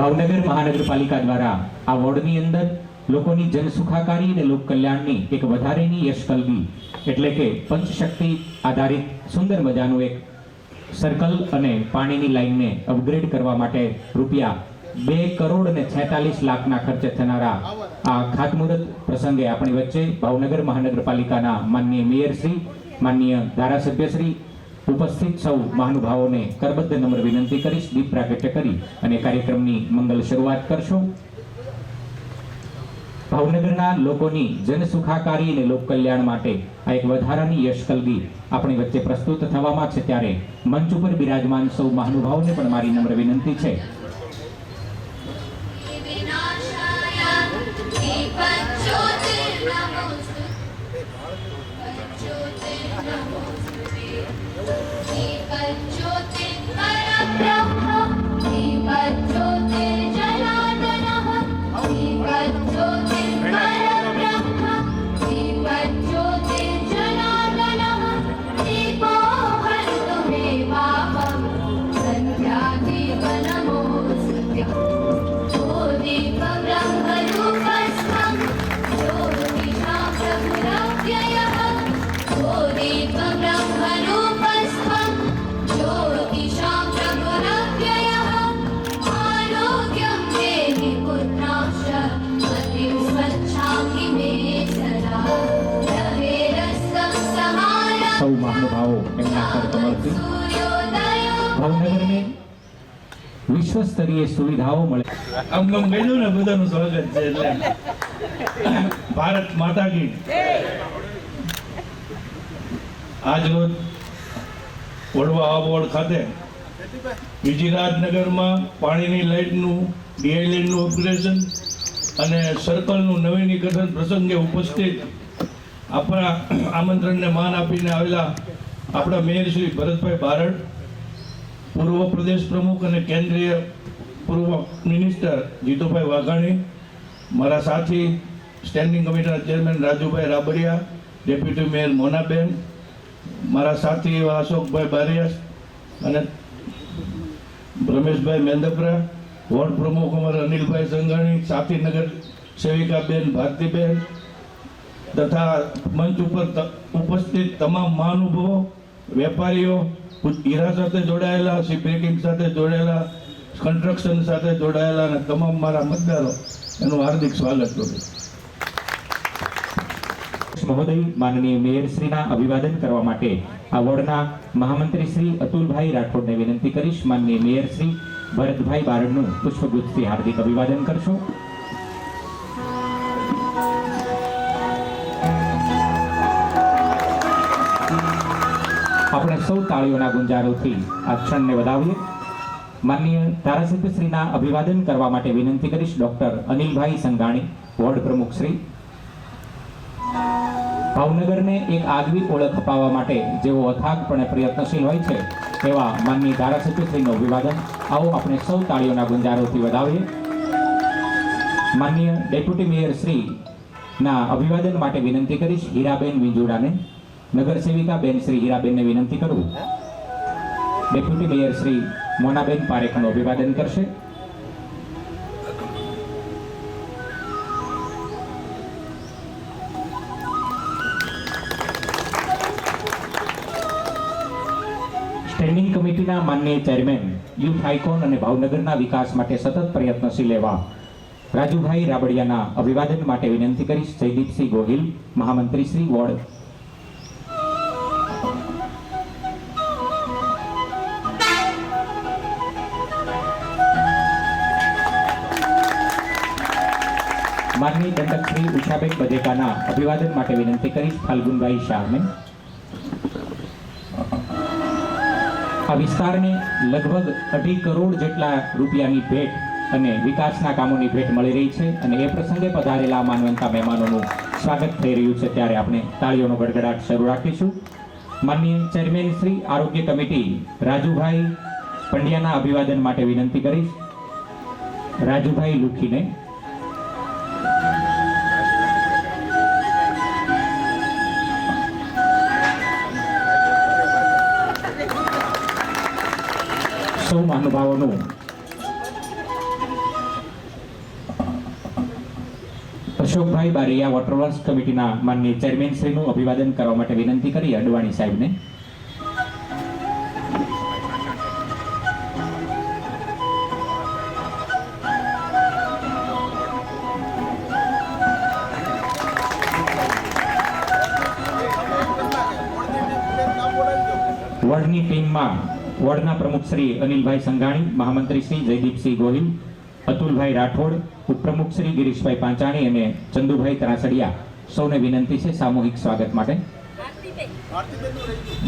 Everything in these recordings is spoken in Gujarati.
ભાવનગર મહાનગરપાલિકા દ્વારા આ વોર્ડની અંદર લોકોની જનસુખાકારી અને લોક કલ્યાણની એક વધારેની યશકલગી એટલે કે પંચશક્તિ આધારિત સુંદર મજાનું એક સર્કલ અને પાણીની લાઈનને અપગ્રેડ કરવા માટે રૂપિયા 2,46,00,000 ખર્ચે થનારા આ ખાતમુહૂર્ત પ્રસંગે આપણી વચ્ચે ભાવનગર મહાનગરપાલિકાના માનનીય મેયર શ્રી, માનનીય ધારાસભ્ય શ્રી, ઉપસ્થિત સૌ મહાનુભાવોને કરબદ્ધ નમ્ર વિનંતી કરીશ દીપ પ્રાગટ્ય કરી અને કાર્યક્રમની મંગલ શરૂઆત કરશો। ભાવનગરના લોકોની જનસુખાકારી અને લોક કલ્યાણ માટે આ એક વધારાની યશકલગી આપણી વચ્ચે પ્રસ્તુત થવામાં છે ત્યારે મંચ ઉપર બિરાજમાન સૌ મહાનુભાવોને પણ મારી નમ્ર વિનંતી છે સૌ મહાનુભાવો એમના કરકમળથી ભાવનગરને વિશ્વ સ્તરીય સુવિધાઓ મળે આમ ગયું ને બધાનું સ્વાગત છે એટલે ભારત માતા કી આજ રોજ વડવા વોર્ડ ખાતે વિજયરાજનગરમાં પાણીની લાઇટનું ડીઆઈલાઇનનું ઓપરેશન અને સર્કલનું નવીનીકરણ પ્રસંગે ઉપસ્થિત આપણા આમંત્રણને માન આપીને આવેલા આપણા મેયર શ્રી ભરતભાઈ બારડ, પૂર્વ પ્રદેશ પ્રમુખ અને કેન્દ્રીય પૂર્વ મિનિસ્ટર જીતુભાઈ વાઘાણી, મારા સાથી સ્ટેન્ડિંગ કમિટીના chairman Rajubhai Rabadiya, deputy mayor Monaben, મારા સાથી એવા અશોકભાઈ બારિયા અને રમેશભાઈ મેંદપરા, વોર્ડ પ્રમુખ અમારા અનિલભાઈ સંઘાણી, સાથી નગર સેવિકાબેન ભારતીબેન તથા મંચ ઉપર ઉપસ્થિત તમામ મહાનુભાવો, વેપારીઓ, હીરા સાથે જોડાયેલા, શિપ બ્રેકિંગ સાથે જોડાયેલા, કન્સ્ટ્રક્શન સાથે જોડાયેલા અને તમામ મારા મતદારો એનું હાર્દિક સ્વાગત કરું મહોદય માનનીય મેયર શ્રીના અભિવાદન કરવા માટે આ વોર્ડના મહામંત્રી શ્રી અતુલભાઈ રાઠોડને વિનંતી કરીશ। માનનીય મેયર શ્રી ભરતભાઈ બારડનું પુષ્પગુચ્છથી હાર્દિક અભિવાદન કરશો। સૌ તાળીઓના ગુંજારોથી આ ક્ષણને વધાવીએ. માનનીય ધારાસભ્યશ્રીના અભિવાદન કરવા માટે વિનંતી કરીશ ડોક્ટર અનિલભાઈ સંઘાણી, વોર્ડ પ્રમુખ શ્રી. ભાવનગરને એક આગવી ઓળખ અપાવવા માટે જેઓ અથાગપણે પ્રયત્નશીલ હોય છે એવા માનનીય ધારાસભ્યશ્રીનું અભિવાદન આવો આપણે સૌ તાળીઓના ગુંજારોથી વધાવીએ. માનનીય ડેપ્યુટી મેયર શ્રી ના અભિવાદન માટે વિનંતી કરીશ હીરાબેન વિંજોડાને. નગર સેવિકા બેન શ્રી હીરાબેનને વિનંતી કરું. ડેપ્યુટી મેયર શ્રી મોનાબેન પારેખનું અભિવાદન કરશે. સ્ટેન્ડિંગ કમિટીના માનનીય ચેરમેન, યુથ આઇકોન અને ભાવનગરના વિકાસ માટે સતત પ્રયત્નશીલ એવા રાજુભાઈ રાબડિયાના અભિવાદન માટે વિનંતી કરીશ જયદીપસિંહ ગોહિલ, મહામંત્રી શ્રી વોર્ડ. માનનીય દંડક શ્રી ઉષાબેન બધેકાના અભિવાદન માટે વિનંતી કરીશ ફાલ્ગુનભાઈ શાહને. આ વિસ્તારને લગભગ 2.5 કરોડ જેટલા રૂપિયાની ભેટ અને વિકાસના કામોની ભેટ મળી રહી છે અને એ પ્રસંગે પધારેલા માનવંતા મહેમાનોનું સ્વાગત થઈ રહ્યું છે ત્યારે આપણે તાળીઓનો ગડગડાટ શરૂ રાખીશું. માનનીય ચેરમેન શ્રી આરોગ્ય કમિટી રાજુભાઈ પંડ્યાના અભિવાદન માટે વિનંતી કરીશ રાજુભાઈ લુખીને. સૌ મહાનુભાવોનું અશોકભાઈ બારૈયા વોટરવર્ક્સ કમિટીના માનનીય ચેરમેન શ્રીનું અભિવાદન કરવા માટે વિનંતી કરી અડવાણી સાહેબને. વોર્ડની ટીમમાં વોર્ડના પ્રમુખ શ્રી અનિલભાઈ સંઘાણી, મહામંત્રી શ્રી જયદીપસિંહ ગોહિલ, અતુલભાઈ રાઠોડ, ઉપપ્રમુખ શ્રી ગિરીશભાઈ પાંચાણી અને ચંદુભાઈ ત્રાસડિયા સૌને વિનંતી છે સામૂહિક સ્વાગત માટે.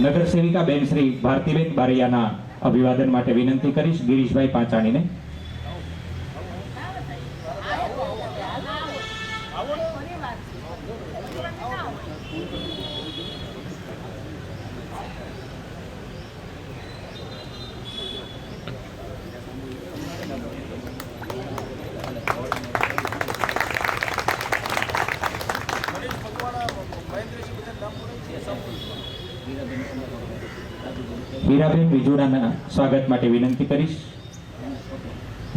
નગર સેવિકા બેન શ્રી ભારતીબેન બારૈયાના અભિવાદન માટે વિનંતી કરીશ ગિરીશભાઈ પાંચાણીને. હીરાબેન વિજોડાના સ્વાગત માટે વિનંતી કરીશ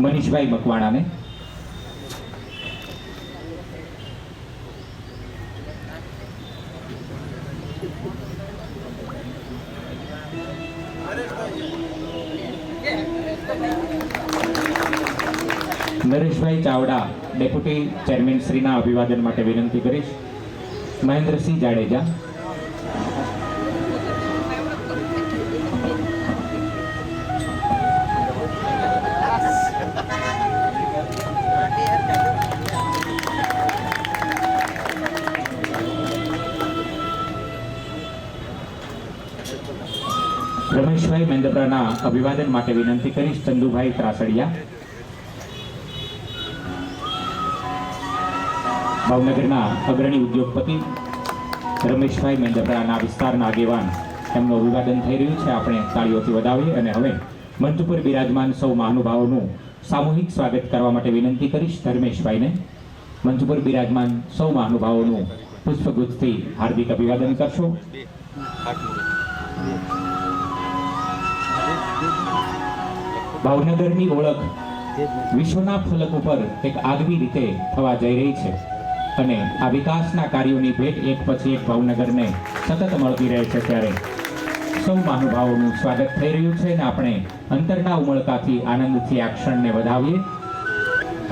મનીષભાઈ મકવાણાને. નરેશભાઈ ચાવડા ડેપ્યુટી ચેરમેન શ્રીના અભિવાદન માટે વિનંતી કરીશ મહેન્દ્રસિંહ જાડેજા. રમેશભાઈ મેંદપરાના અભિવાદન માટે વિનંતી કરીશ ચંદુભાઈ ત્રાસડિયા. ભાવનગરના અગ્રણી ઉદ્યોગપતિ રમેશભાઈ મેંદપરાના વિસ્તારના આગેવાન એમનું અભિવાદન થઈ રહ્યું છે. આપણે તાળીઓથી વધાવીએ અને હવે મંચ ઉપર બિરાજમાન સૌ મહાનુભાવોનું સામૂહિક સ્વાગત કરવા માટે વિનંતી કરીશ ધર્મેશભાઈને. મંચ ઉપર બિરાજમાન સૌ મહાનુભાવોનું પુષ્પગુચ્છથી હાર્દિક અભિવાદન કરશો. ભાવનગરની ઓળખ વિશ્વના ફલક ઉપર એક આગવી રીતે થવા જઈ રહી છે અને આ વિકાસના કાર્યોની ભેટ એક પછી એક ભાવનગરને સતત મળતી રહે છે ત્યારે સૌ મહાનુભાવોનું સ્વાગત થઈ રહ્યું છે અને આપણે અંતરના ઉમળકાથી આનંદથી આ ક્ષણને વધાવીએ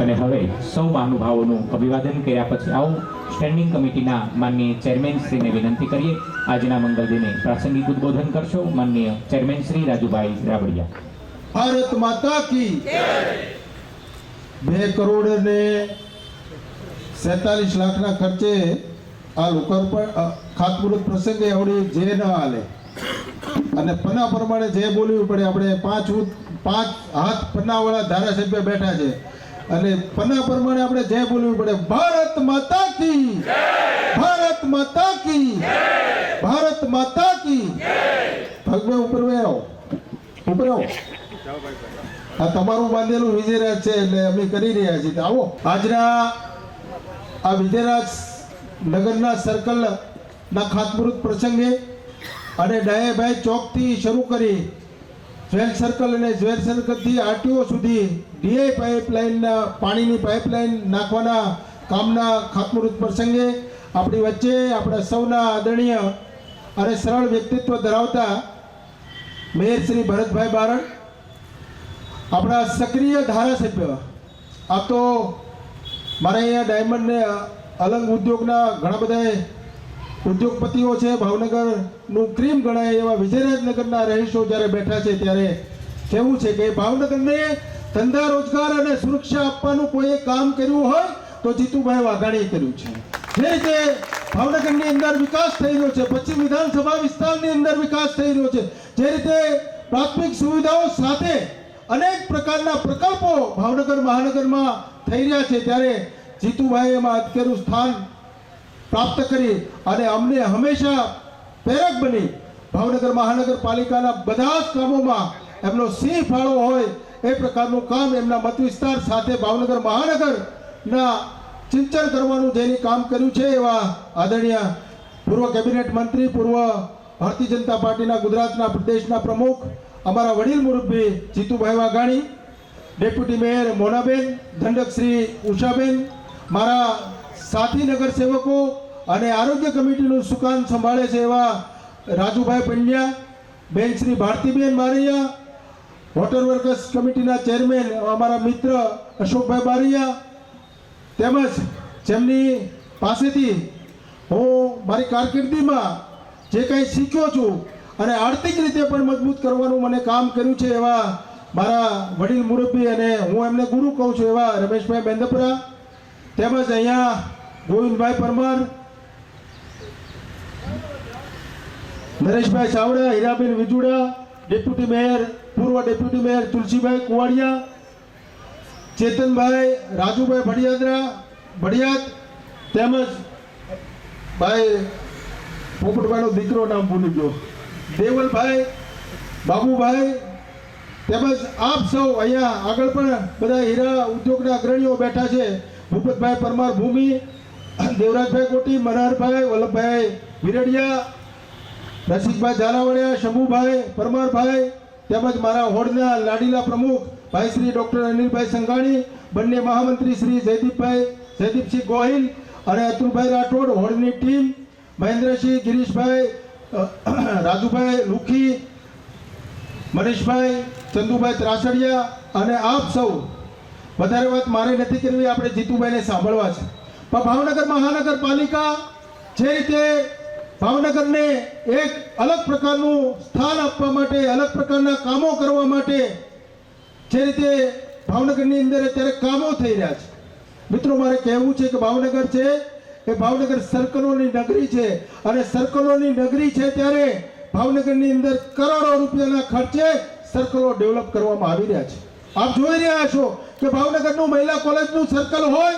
અને હવે સૌ મહાનુભાવોનું અભિવાદન કર્યા પછી આવો સ્ટેન્ડિંગ કમિટીના માનનીય ચેરમેન શ્રીને વિનંતી કરીએ આજના મંગળ દિને પ્રાસંગિક ઉદ્બોધન કરશો માનનીય ચેરમેન શ્રી રાજુભાઈ રાબડિયા. ભારત માતા કી 2 કરોડ ને 47 લાખના ખર્ચે આ લોકાર્પણ ખાતમુહૂર્ત પ્રસંગે આવડી જે ન હાલે અને પન્ના પ્રમાણે જે બોલવું પડે, આપણે પાંચ હાથ પન્નાવાળા ધારાસભ્ય બેઠા છે અને પન્ના પ્રમાણે આપણે જે બોલવું પડે. ભારત માતા કી ભારત માતા કી ભારત માતા કી. ભગવે ઉપર આવો, ઉપર આવો. આ તમારું બાંધેલું વિજયરાજ છે એટલે અમે કરી રહ્યા છીએ. આવો. આજના આ વિજયરાજ નગરના સર્કલ ના ખાતમુહૂર્ત પ્રસંગે અને ડાયાભાઈ ચોકથી શરૂ કરી જ્વેલ સર્કલ અને જ્વેલ સર્કલથી આરટીઓ સુધી ડીઆઈ પાઇપલાઇનના પાણીની પાઇપલાઇન નાખવાના કામના ખાતમુહૂર્ત પ્રસંગે આપણી વચ્ચે આપણા સૌના આદરણીય અને સરળ વ્યક્તિત્વ ધરાવતા મેયર શ્રી ભરતભાઈ બારડ, આપણા સક્રિય ધારાસભ્ય. આ તો મારે અહીંયા ડાયમંડ ને અલંગ ઉદ્યોગના ઘણા બધા ઉદ્યોગપતિઓ છે, ભાવનગરનું ક્રીમ ગણાય એવા વિજયરાજનગરના રહીશો જ્યારે બેઠા છે ત્યારે કહેવું છે કે ભાવનગરને ધંધા રોજગાર અને સુરક્ષા આપવાનું કોઈ કામ કર્યું હોય તો જીતુભાઈ વાઘાણીએ કર્યું છે. જે રીતે ભાવનગરની અંદર વિકાસ થઈ રહ્યો છે, પશ્ચિમ વિધાનસભા વિસ્તારની અંદર વિકાસ થઈ રહ્યો છે, જે રીતે પ્રાથમિક સુવિધાઓ સાથે અનેક પ્રકારના પ્રકલ્પો ભાવનગર મહાનગરમાં થઈ રહ્યા છે, ત્યારે જીતુભાઈ એમાં અધકેરું સ્થાન પ્રાપ્ત કરી અને અમને હંમેશા પ્રેરક બની ભાવનગર મહાનગરપાલિકાના બધા જ કામોમાં એમનો સિંહ ફાળો હોય એ પ્રકારનું કામ એમના મત વિસ્તાર સાથે ભાવનગર મહાનગરના સિંચન કરવાનું જેની કામ કર્યું છે એવા આદરણીય પૂર્વ કેબિનેટ મંત્રી, પૂર્વ ભારતીય જનતા પાર્ટીના ગુજરાતના પ્રદેશના પ્રમુખ, અમારા વડીલ મુરબ્બી જીતુભાઈ વાઘાણી, ડેપ્યુટી મેયર મોનાબેન, દંડક શ્રી ઉષાબેન, મારા સાથી નગર સેવકો અને આરોગ્ય કમિટીનું સુકાન સંભાળે છે એવા રાજુભાઈ પંડ્યા, બેન શ્રી ભારતીબેન બારૈયા, વોટર વર્કર્સ કમિટીના ચેરમેન અમારા મિત્ર અશોકભાઈ બારૈયા, તેમજ જેમની પાસેથી હું મારી કારકિર્દીમાં જે કંઈ શીખ્યો છું અને આર્થિક રીતે પણ મજબૂત કરવાનું મને કામ કર્યું છે એવા મારા વડીલ મુરબ્બી અને હું એમને ગુરુ કહું છું એવા રમેશભાઈ બેંદપરા, તેમજ અહીંયા ગોવિંદભાઈ પરમાર, નરેશભાઈ ચાવડા, હીરાબેન વિજુડા, ડેપ્યુટી મેયર, પૂર્વ ડેપ્યુટી મેયર તુલસીભાઈ કુવાડિયા, ચેતનભાઈ, રાજુભાઈ ભડિયાદ, તેમજ ભાઈ પોપટભાઈનો દીકરો નામ ભૂલી ગયો, દેવલભાઈ, બાબુભાઈ, તેમજ આપ સૌ અહીંયા આગળ પણ બધા હીરા ઉદ્યોગના અગ્રણીઓ બેઠા છે. ભૂપતભાઈ પરમાર ભૂમિ, દેવરાજભાઈ કોટી, મનહરભાઈ, વલ્લભભાઈ વિરડિયા, રસિકભાઈ ઝાલાવાડિયા, શંભુભાઈ પરમારભાઈ, તેમજ મારા હોડના લાડીલા પ્રમુખ ભાઈ શ્રી ડૉક્ટર અનિલભાઈ સંઘાણી, બંને મહામંત્રી શ્રી જયદીપસિંહ ગોહિલ અને અતુલભાઈ રાઠોડ, હોડની ટીમ મહેન્દ્રસિંહ, ગિરીશભાઈ, રાજુભાઈ લુખી, મનીષભાઈ, ચંદુભાઈ ત્રાસડિયા અને આપ સૌ. વધારે વાત મારે નથી કરવી, આપણે જીતુભાઈને સાંભળવા છે. પણ ભાવનગર મહાનગરપાલિકા જે રીતે ભાવનગરને એક અલગ પ્રકારનું સ્થાન આપવા માટે, અલગ પ્રકારના કામો કરવા માટે જે રીતે ભાવનગરની અંદર અત્યારે કામો થઈ રહ્યા છે, મિત્રો મારે કહેવું છે કે ભાવનગર છે એ ભાવનગર સર્કલોની નગરી છે અને સર્કલોની નગરી છે ત્યારે ભાવનગરની અંદર કરોડો રૂપિયાના ખર્ચે સર્કલો ડેવલપ કરવામાં આવી રહ્યા છે. આપ જોઈ રહ્યા છો કે ભાવનગરનું મહિલા કોલેજનું સર્કલ હોય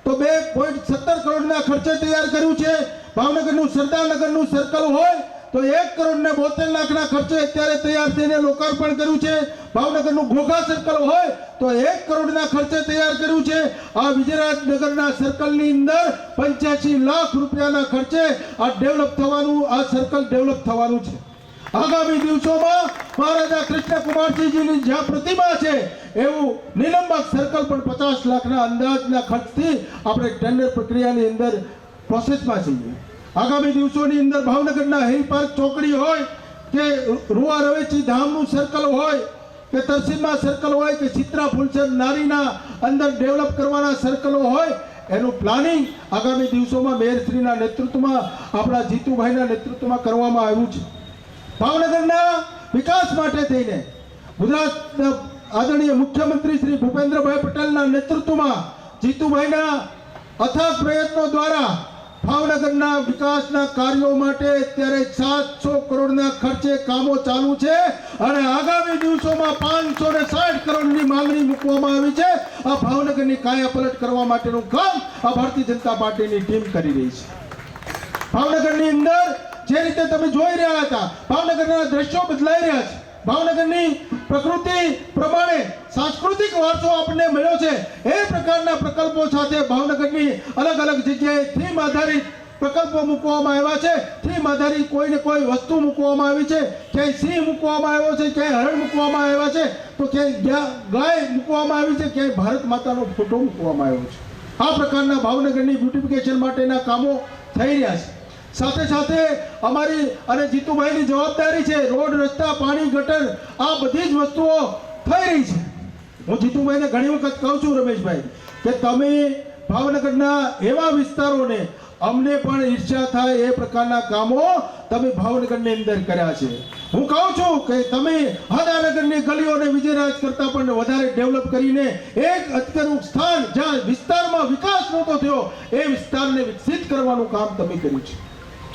તો 2.17 કરોડના ખર્ચે તૈયાર કર્યું છે. ભાવનગરનું સરદારનગરનું સર્કલ હોય તો 1,72,00,000ના ખર્ચે અત્યારે તૈયાર થઈને લોકાર્પણ કર્યું છે. ભાવનગરનું ઘોઘા સર્કલ હોય તો 1 કરોડના ખર્ચે તૈયાર કર્યું છે. આ વિજયરાજનગરના સર્કલની અંદર 85 લાખ રૂપિયાના ખર્ચે આ સર્કલ ડેવલપ થવાનું છે. આગામી દિવસોમાં મહારાજા કૃષ્ણકુમારસિંહજીની જ્યાં પ્રતિમા છે એવું નીલમબાગ સર્કલ પણ 50 લાખના અંદાજના ખર્ચથી આપણે ટેન્ડર પ્રક્રિયાની અંદર પ્રોસેસમાં છીએ. આગામી દિવસોની અંદર ભાવનગરના હિલ પાર્ક ચોકડી હોય કે રૂવા રવેચી ધામનું સર્કલ હોય કે તરસીમા સર્કલ હોય કે ચિત્રા ફૂલસર નારીના અંદર ડેવલપ કરવાના સર્કલો હોય, એનું પ્લાનિંગ આગામી દિવસોમાં મેયરશ્રીના નેતૃત્વમાં, આપણા જીતુભાઈના નેતૃત્વમાં કરવામાં આવ્યું છે. ભાવનગરના વિકાસ માટે થઈને ગુજરાતના આદરણીય મુખ્યમંત્રી શ્રી ભૂપેન્દ્રભાઈ પટેલના નેતૃત્વમાં જીતુભાઈના અથાગ પ્રયત્નો દ્વારા ભાવનગરના વિકાસના કાર્યો માટે અત્યારે 700 કરોડના ખર્ચે કામો ચાલુ છે અને આગામી દિવસોમાં 560 કરોડની માંગણી મૂકવામાં આવી છે. આ ભાવનગરની કાયાપલટ કરવા માટેનું કામ આ ભારતીય જનતા પાર્ટીની ટીમ કરી રહી છે. ભાવનગરની અંદર જે રીતે તમે જોઈ રહ્યા હતા, ભાવનગરના દ્રશ્યો બદલાઈ રહ્યા છે. ભાવનગરની પ્રકૃતિ પ્રમાણે સાંસ્કૃતિક વારસો આપણને મળ્યો છે. એ પ્રકારના પ્રકલ્પો સાથે ભાવનગરની અલગ અલગ જગ્યાએ થીમ આધારિત પ્રકલ્પો મૂકવામાં આવ્યા છે. થીમ આધારિત કોઈને કોઈ વસ્તુ મૂકવામાં આવી છે. ક્યાંય સિંહ મૂકવામાં આવ્યો છે, ક્યાંય હરણ મૂકવામાં આવ્યા છે, તો ક્યાંય ગાય મૂકવામાં આવી છે, ક્યાંય ભારત માતાનો ફોટો મૂકવામાં આવ્યો છે. આ પ્રકારના ભાવનગરની બ્યુટિફિકેશન માટેના કામો થઈ રહ્યા છે. સાથે સાથે અમારી અને જીતુભાઈની જવાબદારી છે રોડ, રસ્તા, પાણી, ગટર, આ બધી જ વસ્તુઓ થઈ રહી છે. હું જીતુભાઈને ઘણી વખત કહું છું, રમેશભાઈ, કે તમે ભાવનગરના એવા વિસ્તારોને અમને પણ ઈર્ષ્યા થાય એ પ્રકારના કામો તમે ભાવનગરની અંદર કર્યા છે. હું કહું છું કે તમે હાદાનગરની ગલીઓને વિજયરાજ કરતા પણ વધારે ડેવલપ કરીને એક અત્યંત સ્થાન જ્યાં વિસ્તારમાં વિકાસ નહોતો થયો એ વિસ્તારને વિકસિત કરવાનું કામ તમે કર્યું છે.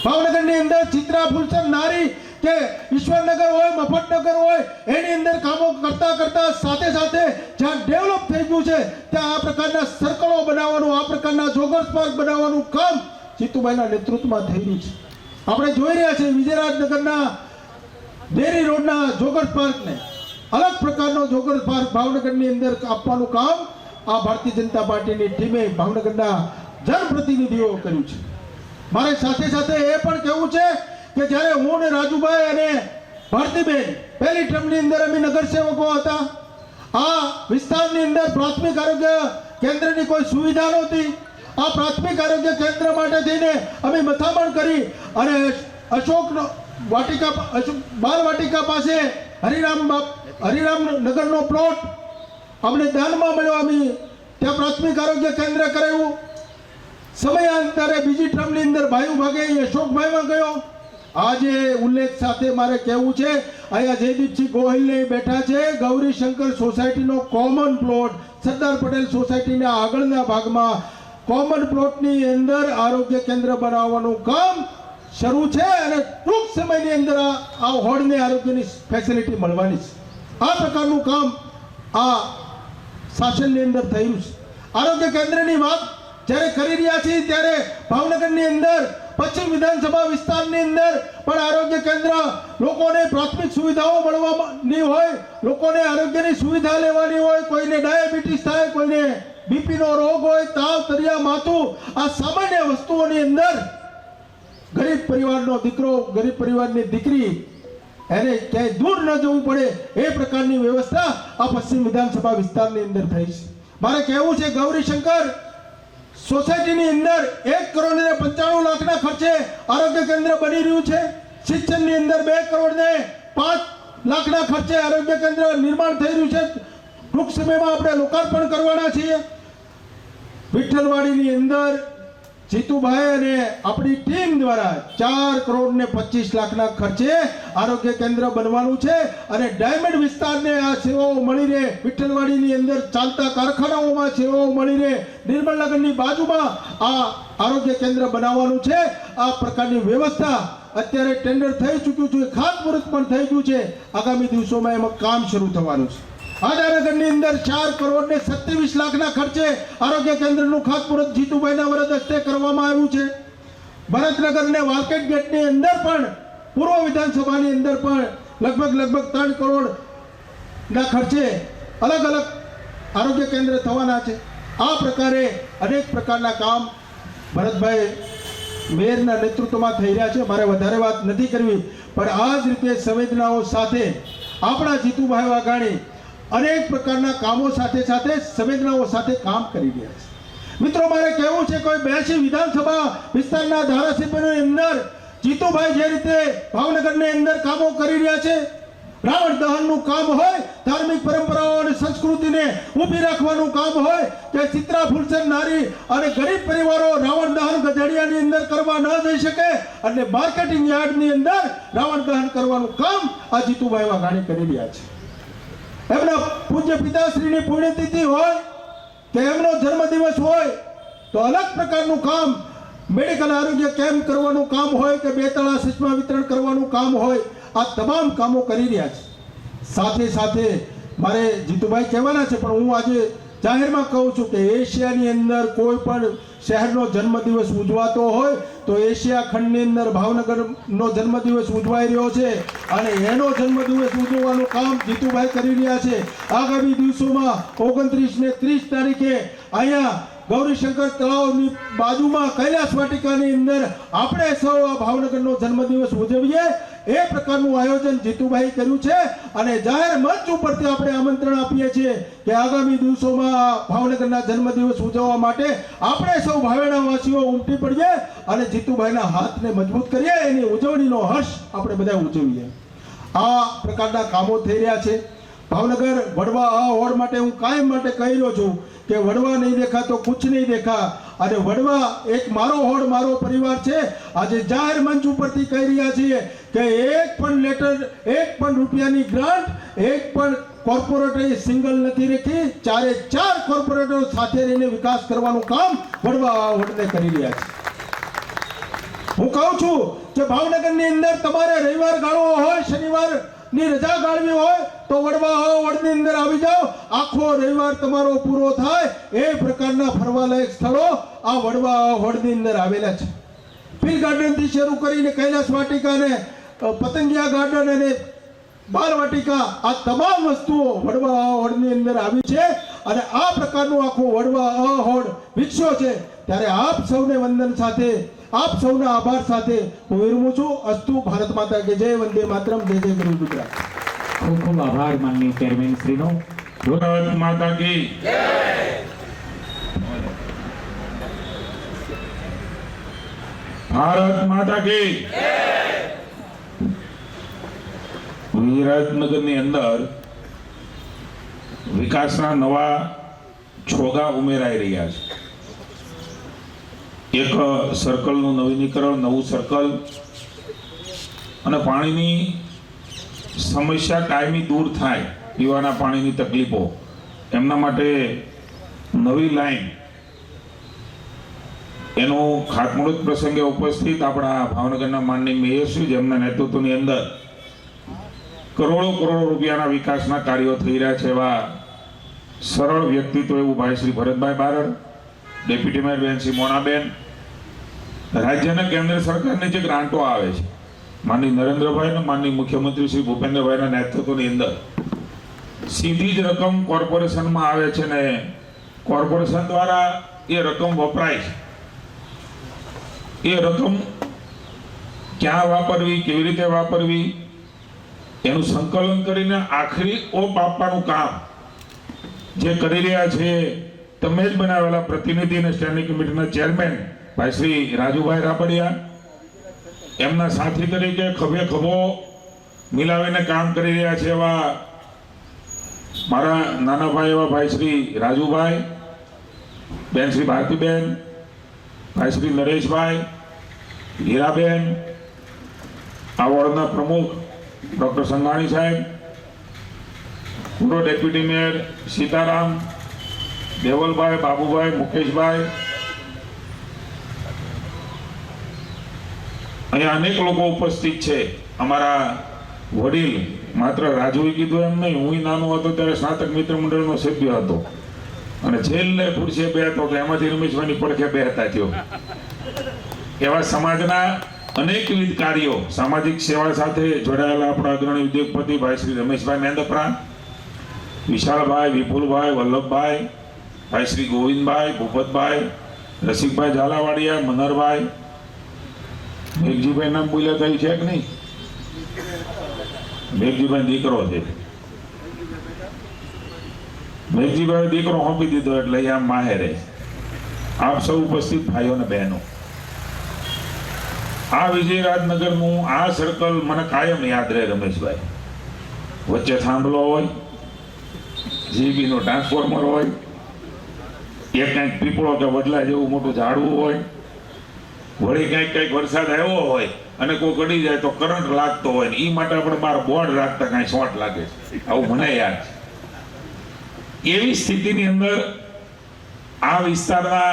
ભાવનગરની અંદર ચિત્રા ફૂલસર નારી કે ઈશ્વરનગર હોય, મફતનગર હોય, એની અંદર કામો કરતા કરતા સાથે સાથે જ્યાં ડેવલપ થઈ ગયું છે ત્યાં આ પ્રકારના સર્કલો બનાવવાનું, આ પ્રકારના જોગર્સ પાર્ક બનાવવાનું કામ જીતુભાઈના નેતૃત્વમાં થઈ રહ્યું છે. આપણે જોઈ રહ્યા છીએ વિજયરાજનગરના ડેરી રોડના જોગર્સ પાર્કને અલગ પ્રકારનો જોગર્સ પાર્ક ભાવનગરની અંદર આપવાનું કામ આ ભારતીય જનતા પાર્ટીની ટીમે ભાવનગરના જનપ્રતિનિધિઓ કર્યું છે. મારે સાથે સાથે એ પણ કહેવું છે કે જ્યારે હું ને રાજુભાઈ અને ભારતીબેન પહેલી ટર્મની અંદર અમે નગરસેવકો હતા, આ વિસ્તારની અંદર પ્રાથમિક આરોગ્ય કેન્દ્રની કોઈ સુવિધા નહોતી. આ પ્રાથમિક આરોગ્ય કેન્દ્ર માટે થઈને અમે મથામણ કરી અને અશોક બાલ વાટિકા પાસે હરિરામ નગરનો પ્લોટ અમને દાનમાં મળ્યો. અમે ત્યાં પ્રાથમિક આરોગ્ય કેન્દ્ર કરાવ્યું. સમયાંતરે બીજી ટર્મની અંદર ભાઈ ભાગે અશોકભાઈમાં ગયો. આજે ઉલ્લેખ સાથે મારે કહેવું છે, અહીંયા જયદીપસિંહ ગોહિલને બેઠા છે. ગૌરીશંકર સોસાયટીનો કોમન પ્લોટ સરદાર પટેલ સોસાયટીના આગળના ભાગમાં કોમન પ્લોટની અંદર આરોગ્ય કેન્દ્ર બનાવવાનું કામ શરૂ છે અને ટૂંક સમયની અંદર આ હોડને આરોગ્યની ફેસિલિટી મળવાની છે. આ પ્રકારનું કામ આ શાસનની અંદર થયું છે. આરોગ્ય કેન્દ્રની વાત જ્યારે કરી રહ્યા છીએ ત્યારે ભાવનગરની અંદર પશ્ચિમ વિધાનસભા વિસ્તારની અંદર પણ આરોગ્ય કેન્દ્ર લોકોને પ્રાથમિક સુવિધાઓ મળવાની હોય, લોકોને આરોગ્યની સુવિધા લેવાની હોય, કોઈને ડાયાબિટીસ થાય, કોઈને બીપીનો રોગ હોય, તાવ, તરિયા, માથું, આ સામાન્ય વસ્તુઓની અંદર ગરીબ પરિવારનો દીકરો, ગરીબ પરિવારની દીકરી એને ક્યાંય દૂર ન જવું પડે એ પ્રકારની વ્યવસ્થા આ પશ્ચિમ વિધાનસભા વિસ્તારની અંદર થઈ છે. મારે કહેવું છે ગૌરીશંકર સોસાયટીની અંદર 1,95,00,000ના ખર્ચે આરોગ્ય કેન્દ્ર બની રહ્યું છે. શિક્ષણની અંદર 2,05,00,000ના ખર્ચે આરોગ્ય કેન્દ્ર નિર્માણ થઈ રહ્યું છે. ટૂંક સમયમાં આપણે લોકાર્પણ કરવાના છીએ. વિઠ્ઠલવાડીની અંદર જીતુભાઈ અને આપણી ટીમ દ્વારા 4,25,00,000ના ખર્ચે આરોગ્ય કેન્દ્ર બનવાનું છે અને ડાયમંડ વિસ્તારને આ સેવાઓ મળી રહે, વિઠ્ઠલવાડીની અંદર ચાલતા કારખાનાઓમાં સેવાઓ મળી રહે, નિર્મલનગરની બાજુમાં આ આરોગ્ય કેન્દ્ર બનાવવાનું છે. આ પ્રકારની વ્યવસ્થા અત્યારે ટેન્ડર થઈ ચૂક્યું છે, ખાતમુહૂર્ત પણ થઈ ગયું છે. આગામી દિવસોમાં એમાં કામ શરૂ થવાનું છે. હાદાનગરની અંદર 4,27,00,000ના ખર્ચે આરોગ્ય કેન્દ્રનું ખાતમુહૂર્ત જીતુભાઈના વરદ હસ્તે કરવામાં આવ્યું છે. ભરતનગર અને વાલકેટ ગેટની અંદર પણ પૂર્વ વિધાનસભાની અંદર પણ લગભગ 3 કરોડના ખર્ચે અલગ અલગ આરોગ્ય કેન્દ્ર થવાના છે. આ પ્રકારે અનેક પ્રકારના કામ ભરતભાઈ મેયરના નેતૃત્વમાં થઈ રહ્યા છે. મારે વધારે વાત નથી કરવી, પણ આ જ રીતે સંવેદનાઓ સાથે આપણા જીતુભાઈ વાઘાણી અનેક પ્રકારના કામો સાથે સાથે સંવેદનાઓ સાથે કામ કરી રહ્યા છે. મિત્રો, મારે કહેવું છે કોઈ 82 વિધાનસભા વિસ્તારના ધારાસભ્યોની અંદર જીતુભાઈ જે રીતે ભાવનગરની અંદર કામો કરી રહ્યા છે, રાવણ દહનનું કામ હોય, ધાર્મિક પરંપરાઓ અને સંસ્કૃતિને ઊભી રાખવાનું કામ હોય કે ચિત્રા ફૂલસર નારી અને ગરીબ પરિવારો રાવણ દહન ગધેડિયાની અંદર કરવા ન જઈ શકે અને માર્કેટિંગ યાર્ડની અંદર રાવણ દહન કરવાનું કામ આ જીતુભાઈ વાઘાણી કરી રહ્યા છે. એમના પૂજ્ય પિતાશ્રીની પુણ્યતિથિ હોય કે એમનો જન્મદિવસ હોય તો અલગ પ્રકારનું કામ મેડિકલ આરોગ્ય કેમ્પ કરવાનું કામ હોય કે બેતળા ચશ્મા વિતરણ કરવાનું કામ હોય, આ તમામ કામો કરી રહ્યા છે. સાથે સાથે મારે જીતુભાઈ કહેવાના છે, પણ હું આજે જાહેરમાં કહું છું કે એશિયાની અંદર કોઈ પણ શહેરનો જન્મદિવસ ઉજવાતો હોય તો એશિયા ખંડની અંદર ભાવનગરનો જન્મદિવસ ઉજવાઈ રહ્યો છે અને એનો જન્મદિવસ ઉજવવાનું કામ જીતુભાઈ કરી રહ્યા છે. આગામી દિવસોમાં 29 ને 30 તારીખે અહીંયા ગૌરીશંકર તળાવની બાજુમાં કૈલાસ વાટિકાની અંદર આપણે સૌ આ ભાવનગરનો જન્મદિવસ ઉજવીએ એ પ્રકારનું આયોજન જીતુભાઈ કર્યું છે અને જાહેર મંચ ઉપરથી આપણે આમંત્રણ આપીએ છીએ કે આગામી દિવસોમાં ભાવનગરના જન્મદિવસ ઉજવવા માટે આપણે સૌ ભાવેણાવાસીઓ ઉમટી પડીએ અને જીતુભાઈના હાથને મજબૂત કરીએ, એની ઉજવણીનો હર્ષ આપણે બધા ઉજવીએ. આ પ્રકારના કામો થઈ રહ્યા છે. ભાવનગર વડવા આ હોડ માટે હું કાયમ માટે કહી રહ્યો છું કે વડવા નહીં દેખા તો કુછ નહીં દેખા, અને વડવા એક મારો હોડ મારો પરિવાર છે. આજે જાહેર મંચ ઉપરથી કહી રહ્યા છીએ કે એક પણ લેટર, એક પણ રૂપિયાની ગ્રાન્ટ, એક પણ કોર્પોરેટરે સિંગલ નથી રાખી. 4 કોર્પોરેટરો સાથે રહીને વિકાસ કરવાનું કામ વડવા આ હોડને કરી રહ્યા છે. હું કહું છું કે ભાવનગરની અંદર તમારે રવિવાર ગાળવો હોય, શનિવાર ની રજા ગાળવી હોય તો વડવા હોડની અંદર આવી જાઓ. આખો રવિવાર તમારો પૂરો થાય એ પ્રકારના ફરવાલાયક સ્થળો આ વડવા હોડની અંદર આવેલા છે. ફિલ ગાર્ડન થી શરૂ કરીને કૈલાસ વાટિકા ને પતંગિયા ગાર્ડન અને બાલ વાટિકા, આ તમામ વસ્તુઓ વડવા હોડની અંદર આવી છે અને આ પ્રકારનું આખું વડવા હોડ વિકસ્યો છે. ત્યારે આપ સૌને વંદન સાથે, આપ સૌના આભાર સાથે હું વિરમું છું. અસ્તુ. ભારત માતા કે જય. વંદે માતરમ. જય જય ગરુ ગુજરાત. ખૂબ ખૂબ આભાર માનનીય ચેરમેન શ્રીનો. ભારત માતા કી જય. ભારત માતા કી જય. વિરાટનગરની અંદર વિકાસના નવા છોગા ઉમેરાઈ રહ્યા છે. એક સર્કલનું નવીનીકરણ, નવું સર્કલ અને પાણીની સમસ્યા કાયમી દૂર થાય, પીવાના પાણીની તકલીફો, એમના માટે નવી લાઈન, એનું ખાતમુહૂર્ત પ્રસંગે ઉપસ્થિત આપણા ભાવનગરના માનનીય મેયરશ્રી, જેમના નેતૃત્વની અંદર કરોડો રૂપિયાના વિકાસના કાર્યો થઈ રહ્યા છે, એવા સરળ વ્યક્તિત્વ એવું ભાઈ શ્રી ભરતભાઈ બારડ, ડેપ્યુટી મેયર બેન શ્રી મોનાબેન, રાજ્યના કેન્દ્ર સરકારની જે ગ્રાન્ટો આવે છે માનનીય નરેન્દ્રભાઈ અને માનનીય મુખ્યમંત્રી શ્રી ભૂપેન્દ્રભાઈના નેતૃત્વની અંદર સીધી જ રકમ કોર્પોરેશનમાં આવે છે ને કોર્પોરેશન દ્વારા એ રકમ વપરાય છે. એ રકમ ક્યાં વાપરવી, કેવી રીતે વાપરવી, એનું સંકલન કરીને આખરી ઓપ આપવાનું કામ જે કરી રહ્યા છે તમે જ બનાવેલા પ્રતિનિધિ અને સ્ટેન્ડિંગ કમિટીના ચેરમેન ભાઈ શ્રી રાજુભાઈ રાબડિયા, એમના સાથી તરીકે ખભે ખભો મિલાવીને કામ કરી રહ્યા છે એવા મારા નાના ભાઈ એવા ભાઈ શ્રી રાજુભાઈ, બેન શ્રી ભારતીબેન, ભાઈ શ્રી નરેશભાઈ, હીરાબેન, આ વોર્ડના પ્રમુખ ડોક્ટર સંઘાણી સાહેબ, પૂર્વ ડેપ્યુટી મેયર સીતારામ, દેવલભાઈ, બાબુભાઈ, મુકેશભાઈ, અહીંયા અનેક લોકો ઉપસ્થિત છે. અમારા વડીલ, માત્ર રાજુએ કીધું એમ નહીં, હું નાનો હતો ત્યારે સ્નાતક મિત્ર મંડળનો સભ્ય હતો અને છેલ્લે ખુરશીએ બે હતો કે એમાંથી રમેશભાઈની પડખે બે હતા થયો. એવા સમાજના અનેકવિધ કાર્યો, સામાજિક સેવા સાથે જોડાયેલા આપણા અગ્રણી ઉદ્યોગપતિ ભાઈ શ્રી રમેશભાઈ મેંદપરા, વિશાળભાઈ, વિપુલભાઈ, વલ્લભભાઈ, ભાઈ શ્રી ગોવિંદભાઈ, ભૂપતભાઈ, રસિકભાઈ ઝાલાવાડિયા, મનહરભાઈ, મેઘજીભાઈ નામ બોલ્યા થયું છે કે નહીં? મેઘજીભાઈ દીકરો છે. મેઘજીભાઈ દીકરો સોંપી દીધો એટલે આમ માહેરે. આપ સૌ ઉપસ્થિત ભાઈઓ અને બહેનો, આ વિજયરાજનગરનું આ સર્કલ મને કાયમ યાદ રહે રમેશભાઈ. વચ્ચે થાંભલો હોય, જીબીનો ટ્રાન્સફોર્મર હોય, એક કંઈક પીપળો કે વડલા જેવું મોટું ઝાડવું હોય, વળી કંઈક વરસાદ આવ્યો હોય અને કોઈ ગળી જાય તો કરંટ લાગતો હોય ને એ માટે આપણે બહાર બોર્ડ રાખતા કાંઈ શોર્ટ લાગે છે, આવું મને યાદ છે. એવી સ્થિતિની અંદર આ વિસ્તારના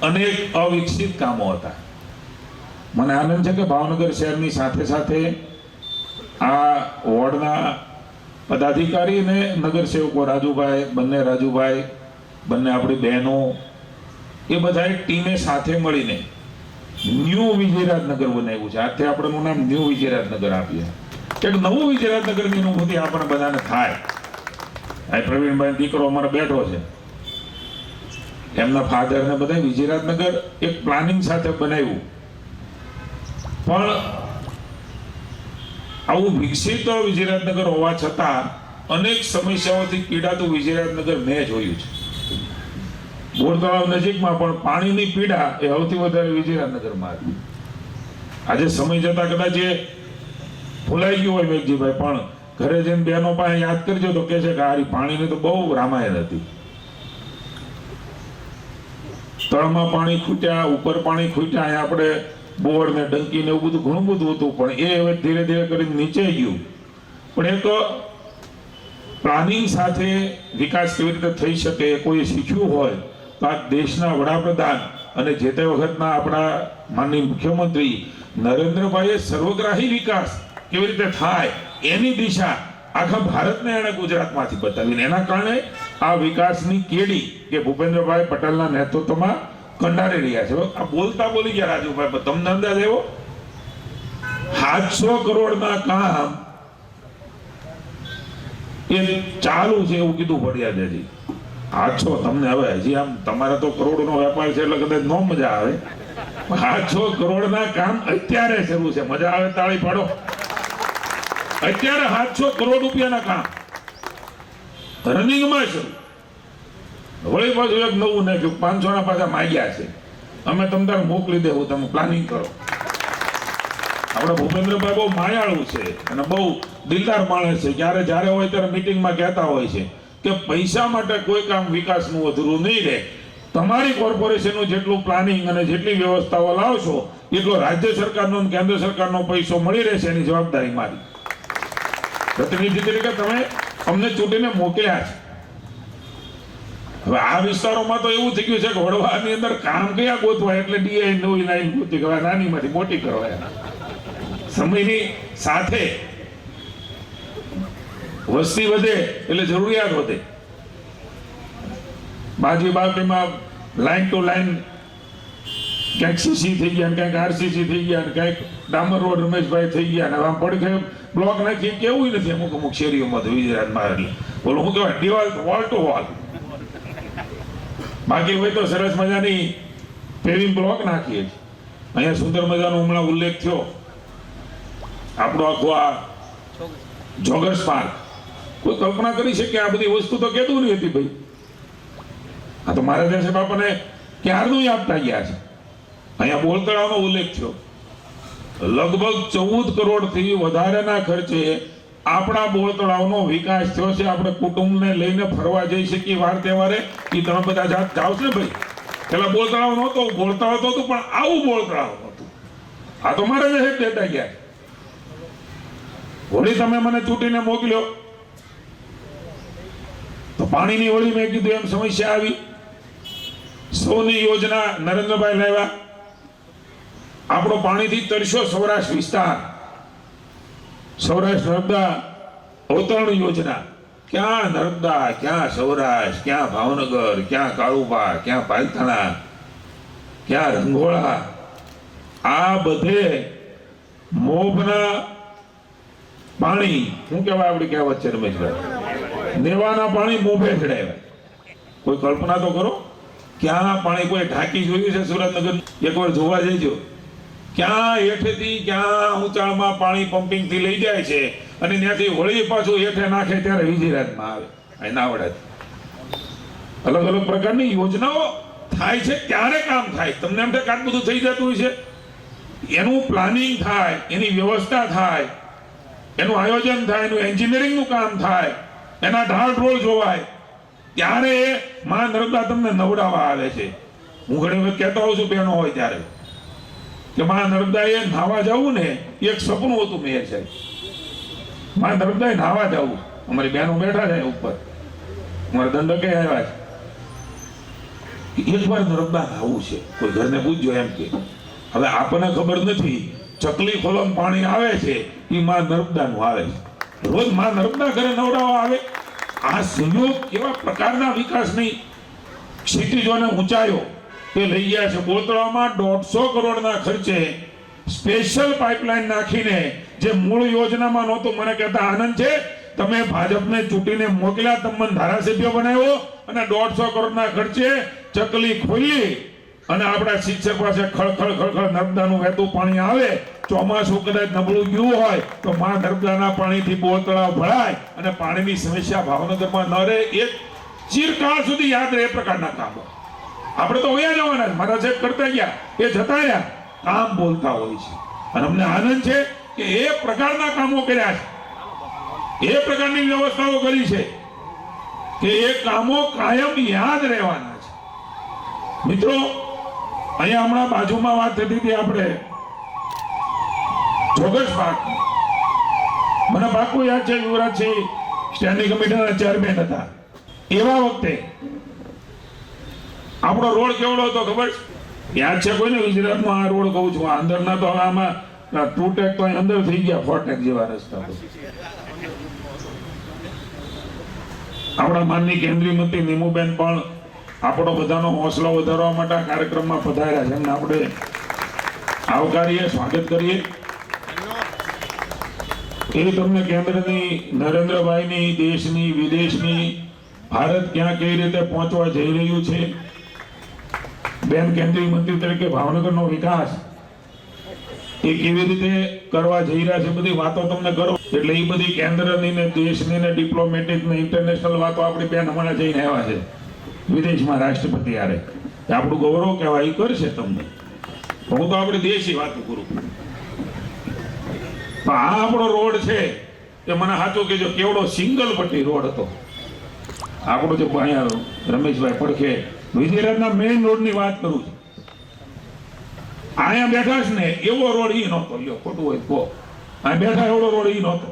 અનેક અવિકસિત કામો હતા. મને આનંદ છે કે ભાવનગર શહેરની સાથે સાથે આ વોર્ડના પદાધિકારી અને નગરસેવકો રાજુભાઈ, બંને આપણી બહેનો, એ બધાએ ટીમે સાથે મળીને ન્યૂ વિજયરાજનગર બનાવ્યું છે. આજથી આપણનું નામ ન્યૂ વિજયરાજનગર આપીએ. એક નવું વિજયરાજનગરની અનુભૂતિ આપણે બધાને થાય. આ પ્રવીણભાઈ દીકરો અમારો બેઠો છે, એમના ફાધરને બધા વિજયરાજનગર એક પ્લાનિંગ સાથે બનાવ્યું. પણ આવું વિકસિત વિજયરાજનગર હોવા છતાં અનેક સમસ્યાઓથી પીડાતું વિજયરાજનગર મેં જોયું છે. બોર તળાવ નજીકમાં પણ પાણીની પીડા એ સૌથી વધારે વિજયરાજનગરમાં હતી. આજે સમય જતા કદાચ એ ભૂલાઈ ગયું હોય મેઘજીભાઈ, પણ ઘરે જઈને બહેનો પાસે યાદ કરજો તો કહે છે કે આ પાણીની તો બહુ રામાયણ હતી. તળમાં પાણી ખૂટ્યા, ઉપર પાણી ખૂટ્યા, અહીંયા આપણે બોર ને ડંકી ને એવું બધું ઘણું બધું હતું, પણ એ હવે ધીરે ધીરે કરીને નીચે ગયું. પણ એક પ્લાનિંગ સાથે વિકાસ કેવી રીતે થઈ શકે કોઈ શીખ્યું હોય તો આ દેશના વડાપ્રધાન અને જે તે વખતના આપણા માનનીય મુખ્યમંત્રી નરેન્દ્રભાઈએ સર્વગ્રાહી વિકાસ કેવી રીતે થાય એની દિશા આખા ભારતને એણે ગુજરાતમાંથી બતાવીને એના કારણે આ વિકાસની કેડી કે ભૂપેન્દ્રભાઈ પટેલના નેતૃત્વમાં કંડારી રહ્યા છે. આ બોલતા બોલી ગયા રાજુભાઈ, તમને અંદાજ એવો 700 કરોડના કામ એ ચાલુ છે એવું કીધું ફળિયાદેજી. 800 તમને હવે હજી આમ તમારે તો કરોડનો વેપાર છે એટલે કદાચ નો મજા આવે. 800 કરોડના કામ અત્યારે શરૂ છે. મજા આવે તાળી પાડો. અત્યારે 700 કરોડ રૂપિયાના કામ રનિંગમાં શરૂ. વળી પાછું એક નવું નાખ્યું, 500 ના પાછા માગ્યા છે. અમે તમને તાર મોકલી દેવું, તમે પ્લાનિંગ કરો. આપણા ભૂપેન્દ્રભાઈ બહુ માયાળુ છે અને બહુ દિલદાર માણસ છે. જ્યારે હોય ત્યારે મિટિંગમાં કહેતા હોય છે કે પૈસા માટે કોઈ કામ વિકાસનું અધૂરું નહીં રહે. તમારી કોર્પોરેશનનું જેટલું પ્લાનિંગ અને જેટલી વ્યવસ્થાઓ લાવશો એટલો રાજ્ય સરકારનો અને કેન્દ્ર સરકારનો પૈસો મળી રહેશે. એની જવાબદારી મારી. પ્રતિનિધિ તરીકે તમે અમને ચૂંટીને મોકલ્યા છે. હવે આ વિસ્તારોમાં તો એવું થઈ ગયું છે કે વડવાની અંદર કામ કયા ગોતવા એટલે ડીઆઈ નવી લાઈન ગોતી કરવા, નાનીમાંથી મોટી કરવા. સમયની સાથે વસ્તી વધે એટલે જરૂરિયાત વધે. બાકીમાં લાઈન ટુ લાઈન ક્યાંક સીસી થઈ ગયા, ક્યાંક આરસીસી થઈ ગયા, ક્યાંક ડામર રોડ રમેશભાઈ થઈ ગયા, અને આમ પડખે બ્લોક નાખી કેવું નથી અમુક શેરીઓમાં તો વિજરાતમાં. એટલે બોલો શું કહેવાય, દિવાલ વોલ ટુ વોલ. બાકી હોય તો સરસ મજાની પેવિંગ બ્લોક નાખીએ છીએ. અહીંયા સુંદર મજાનો હમણાં ઉલ્લેખ થયો આપણો આખો આ જોગર્સ પાર્ક. કોઈ કલ્પના કરી શકે આ બધી વસ્તુ તો કેતું નહીં હતી ભાઈ. આ તો મારા દેશે બાપાને ક્યારનું આપતા ગયા છે. અહીંયા બોર તળાવનો ઉલ્લેખ થયો. લગભગ 14 કરોડથી વધારેના ખર્ચે આપણા બોર તળાવનો વિકાસ થયો છે. આપણે કુટુંબને લઈને ફરવા જઈ શકીએ વાર તહેવારે. એ તમે બધા જાઓ છો ને ભાઈ. પેલા બોર તળાવ નહોતો, બોર તળાવ તો હતું, પણ આવું બોર તળાવ નહોતું. આ તો મારા દેશે દેતા ગયા. વળી તમે મને ચૂંટીને મોકલ્યો તો પાણીની વળી મેં કીધું એમ સમસ્યા આવી. સૌની યોજના નરેન્દ્રભાઈ લાવ્યા. આપણો પાણીથી તરસ્યો સૌરાષ્ટ્ર વિસ્તાર. સૌરાષ્ટ્ર નર્મદા અવતરણ યોજના. ક્યાં નર્મદા, ક્યાં સૌરાષ્ટ્ર, ક્યાં ભાવનગર, ક્યાં કાળુભા, ક્યાં પાલથાણા, ક્યાં રંગોળા. આ બધે મોભના પાણી શું કહેવાય આપણી કહેવત છે રમેશભાઈ, દેવાના પાણી મોભે ચડાવ્યા. કોઈ કલ્પના તો કરો. ક્યાં પાણી કોઈ ઢાંકી જોયું છે સુરેન્દ્રનગર? એકવાર જોવા જઈજો. ક્યાં હેઠેથી ક્યાં ઊંચાણમાં પાણી પમ્પિંગ થી લઈ જાય છે અને ત્યાંથી વળી પાછું હેઠે નાખે ત્યારે વિજયરાજમાં આવે. અહીં નાવડાથી અલગ અલગ પ્રકારની યોજનાઓ થાય છે ત્યારે કામ થાય. તમને એમ થાય કાટ બધું થઈ જતું હોય છે. એનું પ્લાનિંગ થાય, એની વ્યવસ્થા થાય, એનું આયોજન થાય, એનું એન્જિનિયરિંગનું કામ થાય, એના ઢાળ ઢોળ જોવાય ત્યારે માં નર્મદા તમને નવડાવવા આવે છે. હું ઘણી વખત કહેતો હોઉં છું બહેનો હોય ત્યારે કે માં નર્મદાએ નાહવા જવું ને એક સપનું હતું મેયર સાહેબ. માં નર્મદાએ નાહવા જવું. અમારી બહેનો બેઠા છે ઉપર, અમારા દંડકે આવ્યા છે. કે એકવાર નર્મદા આવું છે, કોઈ ઘરને પૂછજો એમ કે હવે આપણને ખબર નથી ચકલી ખોલમ પાણી આવે છે એ માં નર્મદાનું આવે છે, રોજ માં નર્મદા ઘરે નવડાવવા આવે. આ સંયોગ કેવા પ્રકારના વિકાસની ક્ષિતિજોને ઊંચાઈઓ એ લઈ ગયા છે. બોતળામાં 150 કરોડના ખર્ચે સ્પેશિયલ પાઇપલાઇન નાખીને જે મૂળ યોજનામાં નહોતું, મને કહેતા આનંદ છે તમે ભાજપને ચૂંટીને મોકલ્યા, તમને ધારાસભ્ય બનાવ્યો અને 150 કરોડના ખર્ચે ચકલી ખોલી અને આપણા શિક્ષક પાસે ખળખળ નર્મદાનું વહેતું પાણી આવે. ચોમાસું કદાચ નબળું ગયું હોય તો માં નર્મદાના પાણીથી બોતળાવ ભરાય અને પાણીની સમસ્યા ભાવનગરમાં ન રહે. એક ચિરકાળ સુધી યાદ રહે એ પ્રકારના કામો. આપણે તો વયા જવાના, મારા સાહેબ કરતા ગયા, એ જતા રહ્યા, કામ બોલતા હોય છે. અને અમને આનંદ છે કે એ પ્રકારના કામો કર્યા છે, એ પ્રકારની વ્યવસ્થાઓ કરી છે કે એ કામો કાયમ યાદ રહેવાના છે. મિત્રો, અહીંયા હમણાં બાજુમાં વાત થતી હતી આપણે જોગસ પાર્ક. મને પાકું યાદ છે યુવરાજસિંહ સ્ટેન્ડિંગ કમિટીના ચેરમેન હતા. એવા વખતે આપણો રોડ કેવડો હતો ખબર યાદ છે કોઈને? ગુજરાતમાં આ રોડ કહું છું, અંદરના તો હવે આમાં ટૂટેક તો અંદર થઈ ગયા, ફોટેક જેવા રસ્તા. આપણા માનની કેન્દ્રીય મંત્રી નીમુબેન પણ આપણો બધાનો હોંસલો વધારવા માટે આ કાર્યક્રમમાં પધાર્યા છે. એમને આપણે આવકારીએ, સ્વાગત કરીએ. એ તમને કેન્દ્રની નરેન્દ્રભાઈની દેશની વિદેશની ભારત ક્યાં કઈ રીતે પહોંચવા જઈ રહ્યું છે, બેન કેન્દ્રીય મંત્રી તરીકે ભાવનગરનો વિકાસ એ કેવી રીતે કરવા જઈ રહ્યા છે, બધી વાતો તમને કરો. એટલે એ બધી કેન્દ્રની ને દેશની ને ડિપ્લોમેટિક ને ઇન્ટરનેશનલ વાતો આપણી બેન હમણાં જઈને આવ્યા છે વિદેશમાં રાષ્ટ્રપતિ આરે. આપણું ગૌરવ કહેવાય, એ કરશે તમને. હું તો આપણી દેશી વાતો કરું. આ આપણો રોડ છે એ મને સાચું કહેજો કેવડો સિંગલ પટ્ટી રોડ હતો આપણો. જે અહીંયા રમેશભાઈ પડખે વિજયરાજના મેઇન રોડની વાત કરું છું. અહીંયા બેઠા છે ને એવો રોડ ઈ નહોતો. લ્યો ખોટું હોય તો અહીંયા બેઠા એવડો રોડ ઈ નહોતો.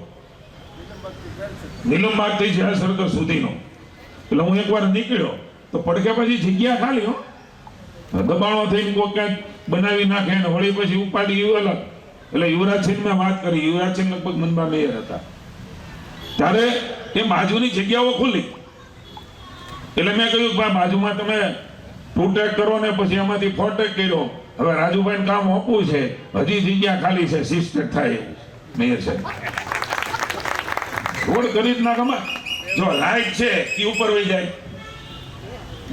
નીલમબાગ થી જ્યાં સરકાર સુધીનો. એટલે હું એકવાર નીકળ્યો તો પડખે પછી જગ્યા ખાલી હો, દબાણો થઈને કોઈ ક્યાંક બનાવી નાખે ને વળી પછી ઉપાડી એવું અલગ. એટલે યુવરાજસિંહ મેં વાત કરી, યુવરાજસિંહ લગભગ મનબા મેયર હતા ત્યારે એ બાજુની જગ્યાઓ ખુલી. એટલે મેં કહ્યું ભાઈ બાજુમાં તમે ટૂટેક કરો ને પછી એમાંથી ફોટેક કર્યો. હવે રાજુભાઈ કામ આપવું છે, હજી જગ્યા ખાલી છે, સિસ્ટેટ થાય એવું મેયર સાહેબ રોડ કરી જ ના ગમે. જો લાઈટ છે એ ઉપર વહી જાય,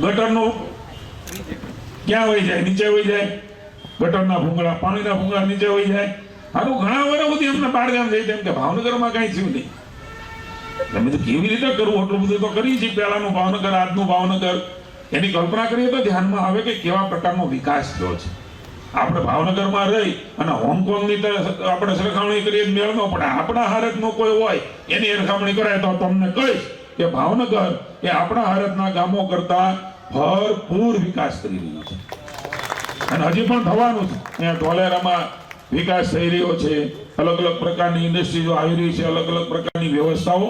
ગટરનું ક્યાં વહી જાય? નીચે વહી જાય. ગટરના ભૂંગળા, પાણીના ભૂંગળા નીચે વહી જાય. આનું ઘણા વર્ષ સુધી અમને બારગામ જઈ તેમ કે ભાવનગરમાં કઈ થયું નહીં. તમે તો કેવી રીતે કરવું? એટલું બધું તો કરી છે. પહેલાનું ભાવનગર, આજનું ભાવનગર, એની કલ્પના કરીએ તો ધ્યાનમાં આવે કે કેવા પ્રકારનો વિકાસ થયો છે. આપણે ભાવનગરમાં રહી અને હોંગકોંગની આપણે સરખામણી કરીએ મેળ ન પડે. આપણા ભારતનું કોઈ હોય એની સરખામણી કરાય તો તમને કહીશ કે ભાવનગર એ આપણા ભારતના ગામો કરતા ભરપૂર વિકાસ કરી રહ્યું છે અને હજી પણ થવાનું છે. અહીંયા ધોલેરામાં વિકાસ થઈ રહ્યો છે, અલગ અલગ પ્રકારની ઇન્ડસ્ટ્રીઝો આવી રહી છે, અલગ અલગ પ્રકારની વ્યવસ્થાઓ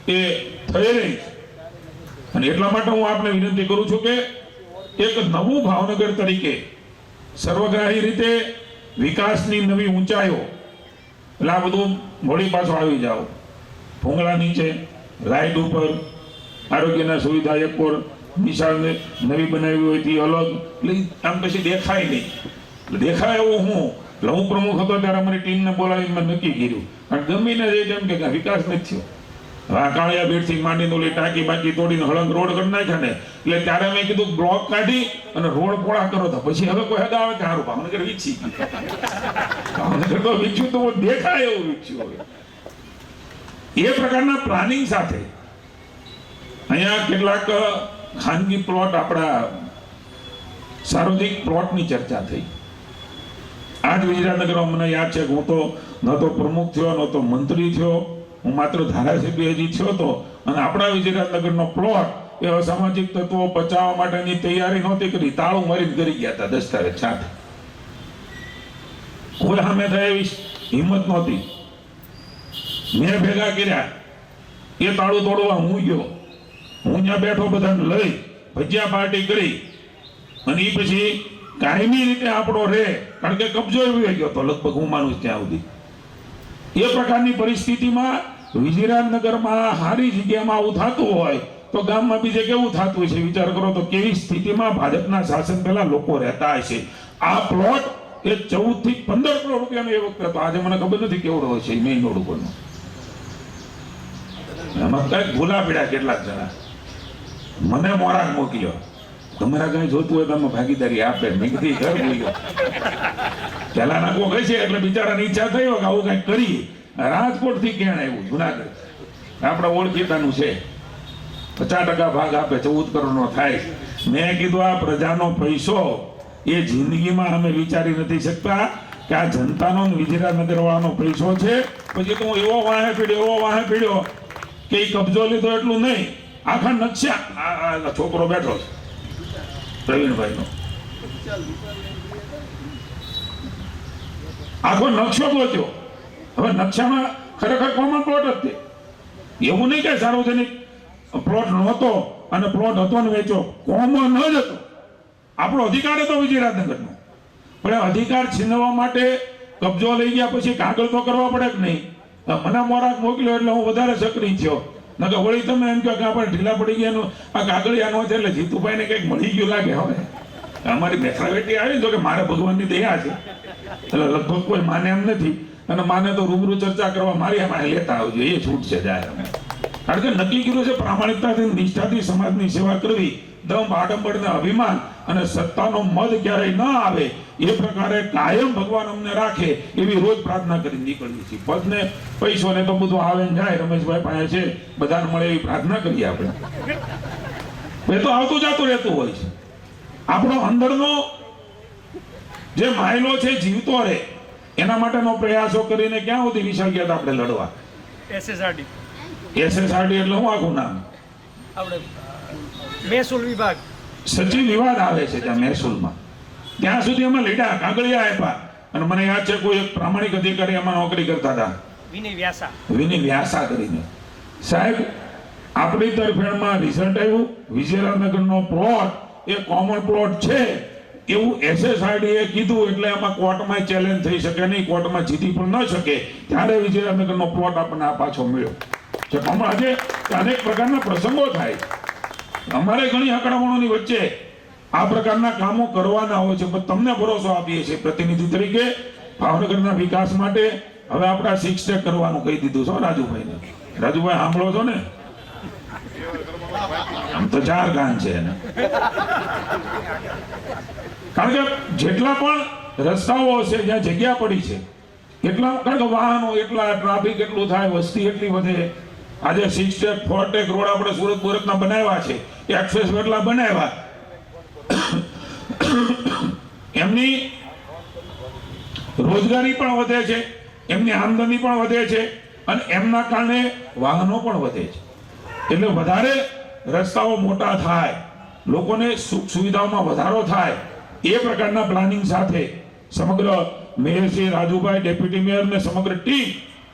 એ થઈ રહી છે. અને એટલા માટે હું આપને વિનંતી કરું છું કે એક નવું ભાવનગર તરીકે સર્વગ્રાહી રીતે વિકાસની નવી ઊંચાઈઓ, એટલે આ બધું વળી પાછું આવી જાઓ. ભૂંગળા નીચે, લાઇટ ઉપર, આરોગ્યના સુવિધા એક પર નિશાળ નવી બનાવી હોય તે અલગ. એટલે આમ પછી દેખાય નહીં. દેખાય એવું હું એટલે હું પ્રમુખ હતો ત્યારે અમારી ટીમને બોલાવીને મેં નક્કી કર્યું. અને ગમીને જઈ તેમ કે વિકાસ નથી થયો. આ કાળિયા બેટથી માંડીને ઓલી ટાંકી બાકી તોડીને હળંગ રોડ કરી નાખ્યા ને એટલે ત્યારે મેં કીધું બ્લોક કાઢી અને રોડ પોળા કરો. તો પછી હવે કોઈ હદા આવે કે સારું ભાવનગર વીછી ભાવનગર તો વીચ્યું તો દેખાય એવું વીચ્યું. હવે એ પ્રકારના પ્લાનિંગ સાથે અહીંયા કેટલાક ખાનગી પ્લોટ, આપણા સાર્વજનિક પ્લોટની ચર્ચા થઈ. આજ વિરાટનગરમાં મને યાદ છે કે હું તો ન તો પ્રમુખ થયો, ન તો મંત્રી થયો, હું માત્ર ધારાસભ્ય હજી થયો હતો. અને આપણા વિજયરાજનગરનો પ્લોટ એ અસામાજિક તત્વો બચાવવા માટેની તૈયારી નહોતી કરી, તાળું મારીને કરી ગયા હતા દસ્તાવેજ સાથે. કોઈ સામે થાય એવી હિંમત નહોતી. મેં ભેગા કર્યા, એ તાળું તોડવા હું ગયો. હું ત્યાં બેઠો, બધાને લઈ ભજીયા પાર્ટી કરી અને એ પછી કાયમી રીતે આપણો રહે, કારણ કે કબજો એવી ગયો તો લગભગ હું માનું છું ત્યાં સુધી. એ પ્રકારની પરિસ્થિતિમાં વિજયરાજનગરમાં સારી જગ્યામાં આવું થતું હોય તો ગામમાં બીજે કેવું થતું હશે વિચાર કરો તો. કેવી સ્થિતિમાં ભાજપના શાસન પહેલા લોકો રહેતા હશે. આ પ્લોટ એ 14 થી 15 કરોડ રૂપિયાનો એ વખતે હતો. આજે મને ખબર નથી કેવડો હોય છે મેઇન રોડ ઉપરનો. એમાં કઈક ભૂલા પડ્યા કેટલાક જણા. મને મોરાક મોકલ્યો, તમારા કઈ જોતું હોય તમે ભાગીદારી આપે. મેં કીધી ઘર બોલ્યો પેલા નાખવો કહે છે એટલે બિચારાની ઈચ્છા થઈ હોય કે આવું કઈક કરીએ. રાજકોટ થી ક્યાં આવ્યું? જુનાગઢ આપણે ઓળખીતાનું છે. 50% ભાગ આપે, 14 કરોડનો થાય. મેં કીધું આ પ્રજાનો પૈસો એ જિંદગીમાં અમે વિચારી નથી શકતા કે આ જનતાનો વિજયરાજનગર વાળાનો પૈસો છે. પછી તો હું એવો વાહે પીડ્યો કે એ કબજો લીધો એટલું નહીં, આખા નકશા. આ છોકરો બેઠો છે પ્રવીણભાઈનો, આખો નકશો ગોત્યો. હવે નકશામાં ખરેખર કોમન પ્લોટ જ તે, એવું નહીં કે સાર્વજનિક પ્લોટ નહોતો અને પ્લોટ હતો ને વેચો. કોમન જ હતો. આપણો અધિકાર હતો વિજયરાજનગરનો, પણ અધિકાર છીનવવા માટે કબજો લઈ ગયા પછી કાગળ તો કરવા પડે કે નહીં. મને મોરાક મોકલ્યો એટલે હું વધારે સક્રિય થયો. નકર વળી તમે એમ કહો કે આપણે ઢીલા પડી ગયા આ કાગળિયા નો છે એટલે જીતુભાઈને કંઈક મળી ગયું લાગે. હવે અમારી બેઠાવેટી આવી તો કે મારે ભગવાનની દયા છે એટલે લગભગ કોઈ માને એમ નથી. અને માને તો રૂબરૂ ચર્ચા કરવા મારી એમાં લેતા આવજો, એ છૂટ છે જાય. કારણ કે નક્કી કર્યું છે પ્રામાણિકતાથી નિષ્ઠાથી સમાજની સેવા કરવી. દમ આડંબર ને અભિમાન અને સત્તાનો મદ ક્યારેય ન આવે એ પ્રકારે કાયમ ભગવાન અમને રાખે એવી રોજ પ્રાર્થના કરી નીકળવી છે. પદ ને પૈસો ને તો બધું આવે ને જાય, રમેશભાઈ પાસે છે, બધાને મળે એવી પ્રાર્થના કરીએ આપણે. એ તો આવતું જાતું રહેતું હોય છે. આપણો અંદરનો જે માયલો છે જીવતો રહે એના માટેનો પ્રયાસો કરીને ક્યાં સુધી વિશાળ ગયા આપણે લડવા. SSRD એટલે હું આખું નામ? આપણે મહેસૂલ વિભાગ સચિવ વિવાદ આવે છે ત્યાં મહેસૂલમાં. ત્યાં સુધી અમે લડ્યા, કાગળિયા આપ્યા. અને મને યાદ છે કોઈ એક પ્રામાણિક અધિકારી એમાં નોકરી કરતા હતા, વિનય વ્યાસા કરીને. સાહેબ આપણી તરફેણમાં રિઝલ્ટ આવ્યું, વિજયરાજનગરનો પ્લોટ એ કોમન પ્લોટ છે એવું SSRD એ કીધું. એટલે એમાં કોર્ટમાં ચેલેન્જ થઈ શકે નહીં, કોર્ટમાં જીતી પણ ન શકે. ત્યારે વિજયરાજનગરનો પ્લોટ આપણને આ પાછો મળ્યો છે. હમણાં આજે અનેક પ્રકારના પ્રસંગો થાય. અમારે ઘણી અકળામણોની વચ્ચે આ પ્રકારના કામો કરવાના હોય છે, પણ તમને ભરોસો આપીએ છીએ પ્રતિનિધિ તરીકે ભાવનગરના વિકાસ માટે. હવે આપણે 6 સ્ટેપ કરવાનું કહી દીધું છે રાજુભાઈને. રાજુભાઈ સાંભળો છો ને? આમ તો 4 ગાન છે એને. કારણ કે જેટલા પણ રસ્તાઓ હશે જ્યાં જગ્યા પડી છે એટલા, કારણ કે વાહનો એટલા, ટ્રાફિક એટલું થાય, વસ્તી એટલી વધે. આજે 6 સ્ટેપ 4 ટેક રોડ આપણે સુરત બુરતના બનાવ્યા છે, એક્સપ્રેસ એટલા બનાવ્યા. એમની રોજગારી પણ વધે છે, એમની આમદની પણ વધે છે અને એમના કારણે વાહનો પણ વધે છે. એટલે વધારે રસ્તાઓ મોટા થાય, લોકોને સુખ સુવિધાઓમાં વધારો થાય એ પ્રકારના પ્લાનિંગ સાથે સમગ્ર mayor Shri Rajubhai, deputy mayor ને સમગ્ર ટીમ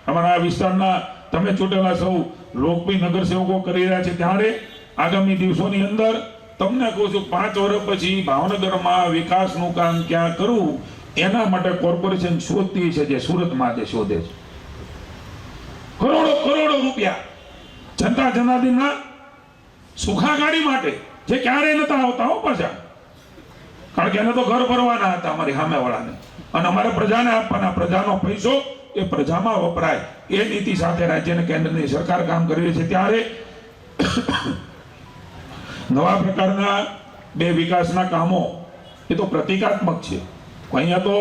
અમારા વિસ્તારના તમે ચૂંટેલા સૌ લોકપ્રિય નગરસેવકો કરી રહ્યા છે. ત્યારે આગામી દિવસોની અંદર તમને કહું છું 5 વર્ષ પછી ભાવનગરમાં વિકાસનું કામ ક્યાં કરવું એના માટે કોર્પોરેશન શોધતી છે, જે સુરતમાં જે શોધે છે. કરોડો રૂપિયા જનતા જનાર્દનના સુખાકારી માટે જે ક્યારેય નતા આવતા હો પાછા. કારણ કે એને તો ઘર ભરવાના હતા અમારી સામેવાળાને, અને અમારે પ્રજાને આપવાના. પ્રજાનો પૈસો એ પ્રજામાં વપરાય એ નીતિ સાથે રાજ્ય અને કેન્દ્રની સરકાર કામ કરી રહી છે. ત્યારે નવા પ્રકારના 2 વિકાસના કામો એ તો પ્રતિકાત્મક છે. અહીંયા તો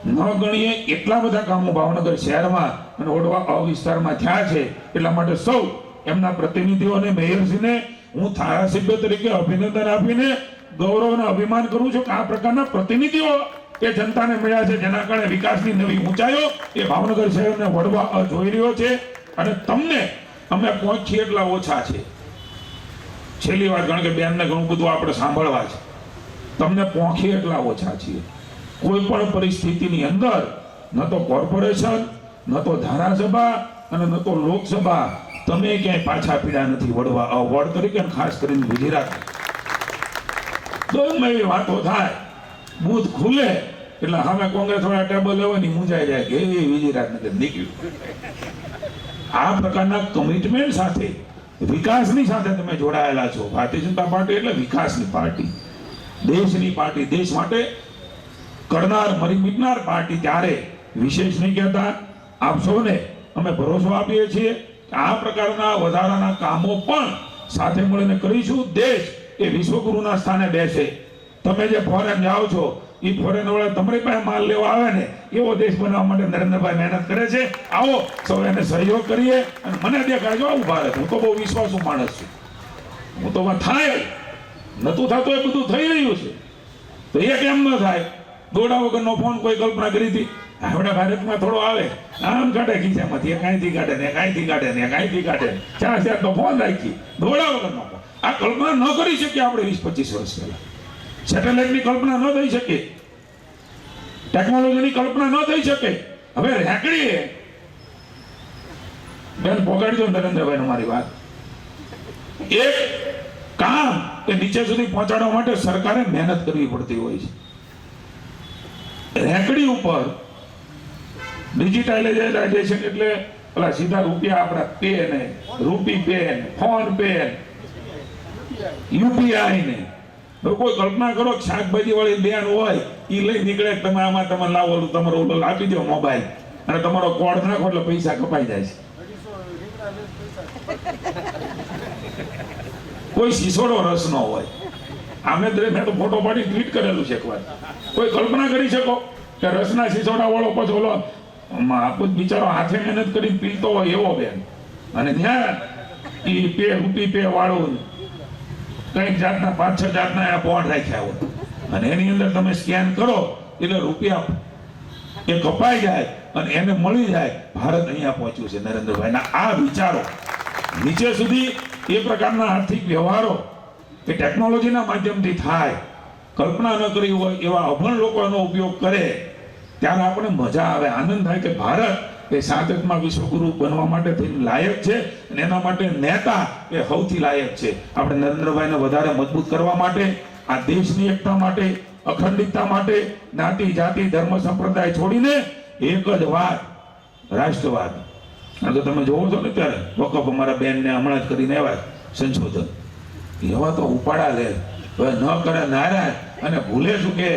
ન ગણીએ એટલા બધા કામો ભાવનગર શહેરમાં અને ઓડવા વિસ્તારમાં થયા છે. એટલા માટે સૌ એમના પ્રતિનિધિઓને, મેયરશ્રીને હું ધારાસભ્ય તરીકે અભિનંદન આપીને ગૌરવ અને અભિમાન કરું છું કે આ પ્રકારના પ્રતિનિધિઓ એ જનતાને મળ્યા છે, જેના કારણે વિકાસની નવી ઊંચાઈઓ એ ભાવનગર શહેરને વળવા જોઈ રહ્યો છે. અને તમને અમે પહોંચીએ એટલા ઓછા છે. છેલ્લી વાત, કારણ કે બેનને ઘણું બધું આપણે સાંભળવા છે, તમને પહોંચીએ એટલા ઓછા છીએ. કોઈ પણ પરિસ્થિતિની અંદર ન તો કોર્પોરેશન, ન તો ધારાસભા અને ન તો લોકસભા તમે ક્યાંય પાછા પીડા નથી વળવા. વોર્ડ તરીકે ખાસ કરીને ગુજરાત ગમે એવી વાતો થાય, બૂથ ખુલે એટલે સામે કોંગ્રેસ વાળા ટેબલ લેવાની મૂંઝાઈ જાય કે એ વિજયરાજનગર નીકળ્યું. આ પ્રકારના કમિટમેન્ટ સાથે, વિકાસની સાથે તમે જોડાયેલા છો. ભારતીય જનતા પાર્ટી એટલે વિકાસની પાર્ટી, દેશની પાર્ટી, દેશ માટે કરનાર મરી મિટનાર પાર્ટી. ત્યારે વિશેષ નહીં કહેતા, આપ સૌને અમે ભરોસો આપીએ છીએ કે આ પ્રકારના વધારાના કામો પણ સાથે મળીને કરીશું. દેશ એ વિશ્વગુરુના સ્થાને બેસે. તમે જે ફોરેન જાઓ છો એ ફોરેન વાળા તમારી પાસે માલ લેવા આવે ને એવો દેશ બનાવવા માટે નરેન્દ્રભાઈ મહેનત કરે છે. આવો સૌ એને સહયોગ કરીએ અને મને દેખાડજો આવું ભારત. હું તો બહુ વિશ્વાસુ માણસ છું. હું તો થાય નતું થતું એ બધું થઈ રહ્યું છે, તો એ કેમ ન થાય? દોડા વગરનો ફોન કોઈ કલ્પના કરી હતી? આપણા ભારતમાં થોડો આવે, આમ કાઢે ખીચામાંથી, કાંઈથી કાઢે ને કાંઈથી કાઢે ને કાંઈથી કાઢે, ચાર તો ફોન રાખી, દોડા વગરનો ફોન. આ કલ્પના ન કરી શકીએ આપણે 20-25 વર્ષ પહેલા. સેટેલાઇટની કલ્પના ન થઈ શકે, ટેકનોલોજીની કલ્પના ન થઈ શકે. હવે રેકડીએ બેન પોગાડજો નરેન્દ્રભાઈ મારી વાત. એક કામ એ નીચે સુધી પહોંચાડવા માટે સરકારે મહેનત કરવી પડતી હોય છે. રેકડી ઉપર ડિજિટાઇઝેશન એટલે પેલા સીધા રૂપિયા આપણા પે ને, રૂપી પે ને, ફોન પે ને, યુપીઆઈ ને. કોઈ કલ્પના કરો શાકભાજી વાળી બેન હોય એ લઈ નીકળે, તમે આમાં તમે લાવો, તમારો ઓલો આપી દો મોબાઈલ અને તમારો કોડ નાખો એટલે પૈસા કપાઈ જાય છે. કોઈ સિસોડો રસ ન હોય. મેં તો ફોટો પાડી ટ્વીટ કરેલું છે એકવાર. કોઈ કલ્પના કરી શકો કે રસના સિસોડા વાળો પછી ઓલો બિચારો હાથે મહેનત કરી પીતો હોય એવો બેન, અને ત્યાં એ પે રૂપી પે વાળું કંઈક જાતના 5-6 જાતના પોઈન્ટ રાખ્યા હોય અને એની અંદર તમે સ્કેન કરો એટલે રૂપિયા એ કપાઈ જાય અને એને મળી જાય. ભારત અહીંયા પહોંચ્યું છે નરેન્દ્રભાઈના આ વિચારો. નીચે સુધી એ પ્રકારના આર્થિક વ્યવહારો એ ટેકનોલોજીના માધ્યમથી થાય. કલ્પના ન કરી હોય એવા અભણ લોકો એનો ઉપયોગ કરે ત્યારે આપણે મજા આવે, આનંદ થાય કે ભારત એ 7મા વિશ્વગુરુ બનવા માટે થઈને લાયક છે અને એના માટે નેતા એ સૌથી લાયક છે. આપણે નરેન્દ્રભાઈને વધારે મજબૂત કરવા માટે, આ દેશની એકતા માટે, અખંડિતતા માટે જ્ઞાતિ જાતિ ધર્મ સંપ્રદાય છોડીને એક જ વાત, રાષ્ટ્રવાદ. કારણ કે તમે જોવો છો ને ત્યારે વકફ અમારા બેનને હમણાં જ કરીને આવ્યા સંશોધન, એવા તો ઉપાડા લે, હવે ન કરે નારાજ અને ભૂલે શું કે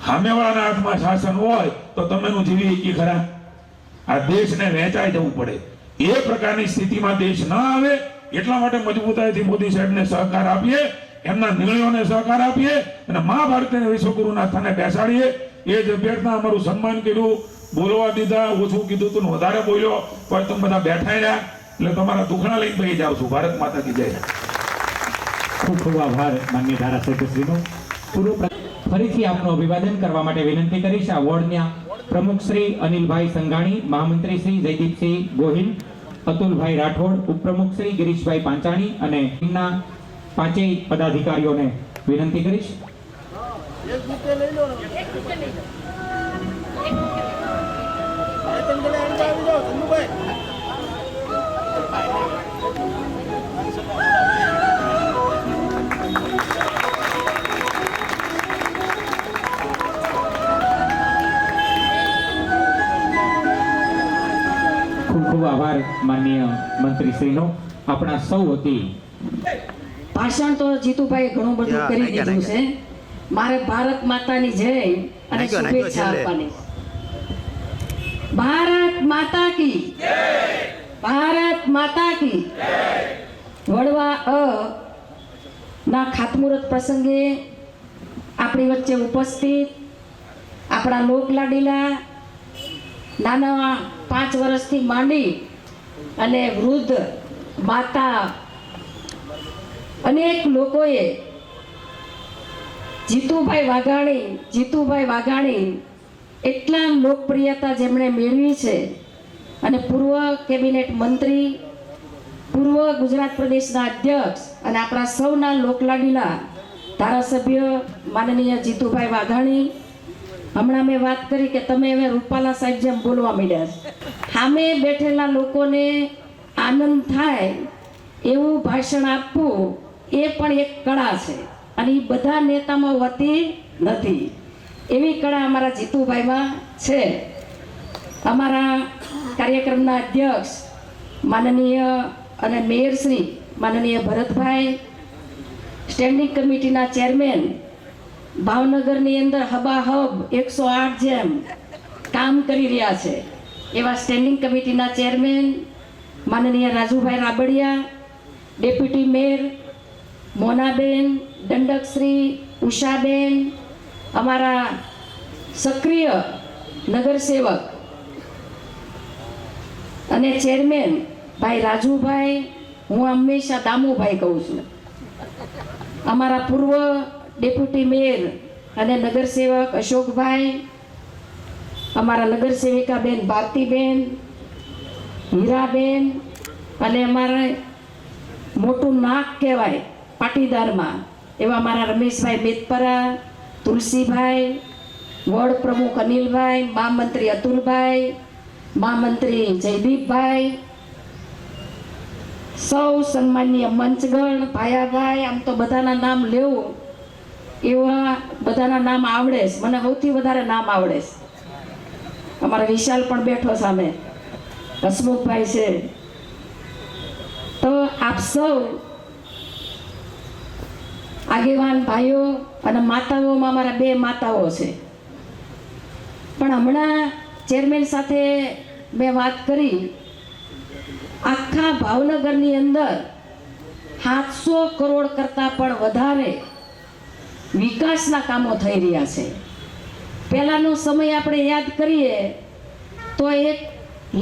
સામેવાળાના હાથમાં શાસન હોય તો તમે જીવી શકી ખરા? આ દેશને વહેંચાઈ જવું પડે. એ પ્રકારની સ્થિતિમાં દેશ ન આવે એટલા માટે મજબૂતાઈથી મોદી સાહેબને સહકાર આપીએ, એમના નિર્ણયોને સહકાર આપીએ અને મહાભારતને વિશ્વગુરુના સ્થાને બેસાડીએ. એ જ અભ્યર્થના અમારું સન્માન કર્યું, બોલવા દીધા, ઓછું કીધું તું વધારે બોલ્યો, પણ તમે બધા બેઠા રહ્યા એટલે તમારા દુખણા લઈને બેસી જાવ છું. ભારત માતા કી જય. ખૂબ ખૂબ આભાર માનનીય ધારાસભ્યશ્રીનો. ફરીથી આપનું અભિવાદન કરવા માટે વિનંતી કરીશ આ વોર્ડના પ્રમુખ શ્રી અનિલભાઈ સંઘાણી, મહામંત્રી શ્રી જયદીપસિંહ ગોહિલ, અતુલભાઈ રાઠોડ, ઉપપ્રમુખ શ્રી ગિરીશભાઈ પાંચાણી અને ટીમના 5 પદાધિકારીઓને વિનંતી કરીશ. ખૂબ આભાર માનનીય મંત્રીશ્રીનો. આપણા સૌ વતી ભાષણ તો જીતુભાઈ ઘણું બધું કરી દીધું છે. મારે ભારત માતાની જય અને શુભેચ્છા આપવાની. ભારત માતા કી જય, ભારત માતા કી જય. વડવા ના ખાતમુહૂર્ત પ્રસંગે આપણી વચ્ચે ઉપસ્થિત આપણા લોકલાડીલા નાના 5 વર્ષથી માંડી અને વૃદ્ધ માતા અનેક લોકોએ જીતુભાઈ વાઘાણી એટલા લોકપ્રિયતા જેમણે મેળવી છે અને પૂર્વ કેબિનેટ મંત્રી, પૂર્વ ગુજરાત પ્રદેશના અધ્યક્ષ અને આપણા સૌના લોકલાડીલા ધારાસભ્ય માનનીય જીતુભાઈ વાઘાણી. હમણાં મેં વાત કરી કે તમે હવે રૂપાલા સાહેબ જેમ બોલવા માંડ્યા છે. સામે બેઠેલા લોકોને આનંદ થાય એવું ભાષણ આપવું એ પણ એક કળા છે. અને એ બધા નેતામાં હોતી નથી. એવી કળા અમારા જીતુભાઈમાં છે. અમારા કાર્યક્રમના અધ્યક્ષ માનનીય અને મેયરશ્રી માનનીય ભરતભાઈ, સ્ટેન્ડિંગ કમિટીના ચેરમેન, ભાવનગરની અંદર હબાહબ 108 જેમ કામ કરી રહ્યા છે એવા સ્ટેન્ડિંગ કમિટીના ચેરમેન માનનીય રાજુભાઈ રાબડિયા, ડેપ્યુટી મેયર મોનાબેન, દંડકશ્રી ઉષાબેન, અમારા સક્રિય નગરસેવક અને ચેરમેન ભાઈ રાજુભાઈ, હું હંમેશા દામુભાઈ કહું છું, અમારા પૂર્વ ડેપ્યુટી મેયર અને નગરસેવક અશોકભાઈ, અમારા નગરસેવિકા બેન ભારતીબેન, હીરાબેન, અને અમારા મોટું નાક કહેવાય પાટીદારમાં એવા અમારા રમેશભાઈ બેતપરા, તુલસીભાઈ, વોર્ડ પ્રમુખ અનિલભાઈ, મહામંત્રી અતુલભાઈ, મહામંત્રી જયદીપભાઈ, સૌ સન્માનીય મંચગણ, ભાયાભાઈ, આમ તો બધાના નામ લેવું એવા બધાના નામ આવડે છે. મને સૌથી વધારે નામ આવડે છે. અમારા વિશાલ પણ બેઠો સામે, હસમુખભાઈ છે. તો આપ સૌ આગેવાન ભાઈઓ અને માતાઓમાં અમારા 2 માતાઓ છે. પણ હમણાં ચેરમેન સાથે મેં વાત કરી, આખા ભાવનગરની અંદર 700 કરોડ કરતાં પણ વધારે વિકાસના કામો થઈ રહ્યા છે. પહેલાંનો સમય આપણે યાદ કરીએ તો 1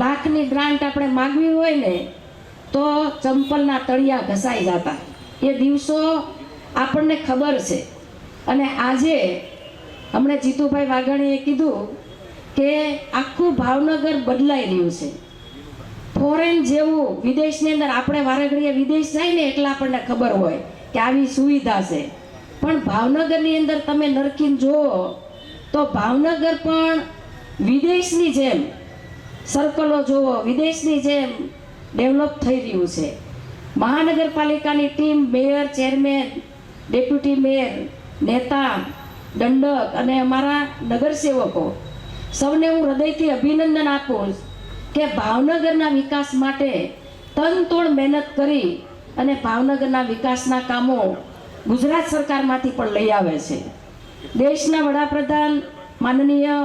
લાખની ગ્રાન્ટ આપણે માગવી હોય ને તો ચંપલના તળિયા ઘસાઈ જતા. એ દિવસો આપણને ખબર છે. અને આજે હમણાં જીતુભાઈ વાઘાણીએ કીધું કે આખું ભાવનગર બદલાઈ રહ્યું છે. ફોરેન જેવું, વિદેશની અંદર આપણે વારેઘડીએ વિદેશ જાય ને એટલે આપણને ખબર હોય કે આવી સુવિધા છે. પણ ભાવનગરની અંદર તમે નરખીને જુઓ તો ભાવનગર પણ વિદેશની જેમ સર્કલો જુઓ, વિદેશની જેમ ડેવલપ થઈ રહ્યું છે. મહાનગરપાલિકાની team, mayor, chairman, deputy mayor, નેતા, દંડક અને અમારા નગરસેવકો સૌને હું હૃદયથી અભિનંદન આપું કે ભાવનગરના વિકાસ માટે તનતોડ મહેનત કરી અને ભાવનગરના વિકાસના કામો ગુજરાત સરકારમાંથી પણ લઈ આવે છે. દેશના વડાપ્રધાન માનનીય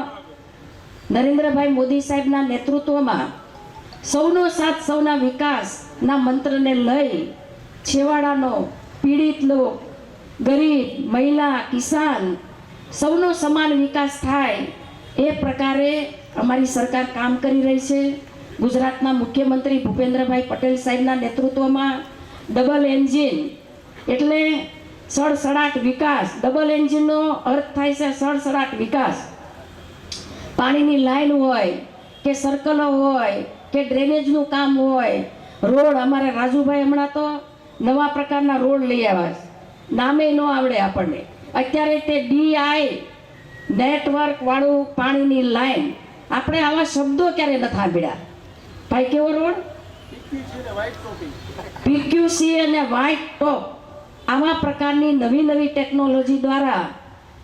નરેન્દ્રભાઈ મોદી સાહેબના નેતૃત્વમાં સૌનો સાથ સૌના વિકાસના મંત્રને લઈ છેવાડાનો, પીડિત લોક, ગરીબ, મહિલા, કિસાન સૌનો સમાન વિકાસ થાય એ પ્રકારે અમારી સરકાર કામ કરી રહી છે. ગુજરાતના મુખ્યમંત્રી ભૂપેન્દ્રભાઈ પટેલ સાહેબના નેતૃત્વમાં ડબલ એન્જિન એટલે સડસડાટ વિકાસ. ડબલ એન્જિનનો અર્થ થાય છે સડસડાટ વિકાસ. પાણીની લાઈન હોય કે સર્કલો હોય કે ડ્રેનેજનું કામ હોય, રોડ, અમારે રાજુભાઈ હમણાં તો નવા પ્રકારના રોડ લઈ આવ્યા છે, નામે ન આવડે આપણને. અત્યારે તે DI નેટવર્ક વાળું પાણીની લાઈન, આપણે આવા શબ્દો ક્યારે નથી સાંભળ્યા. ભાઈ કેવો રોડ? PQC અને વ્હાઇટ ટોપ. આવા પ્રકારની નવી નવી ટેકનોલોજી દ્વારા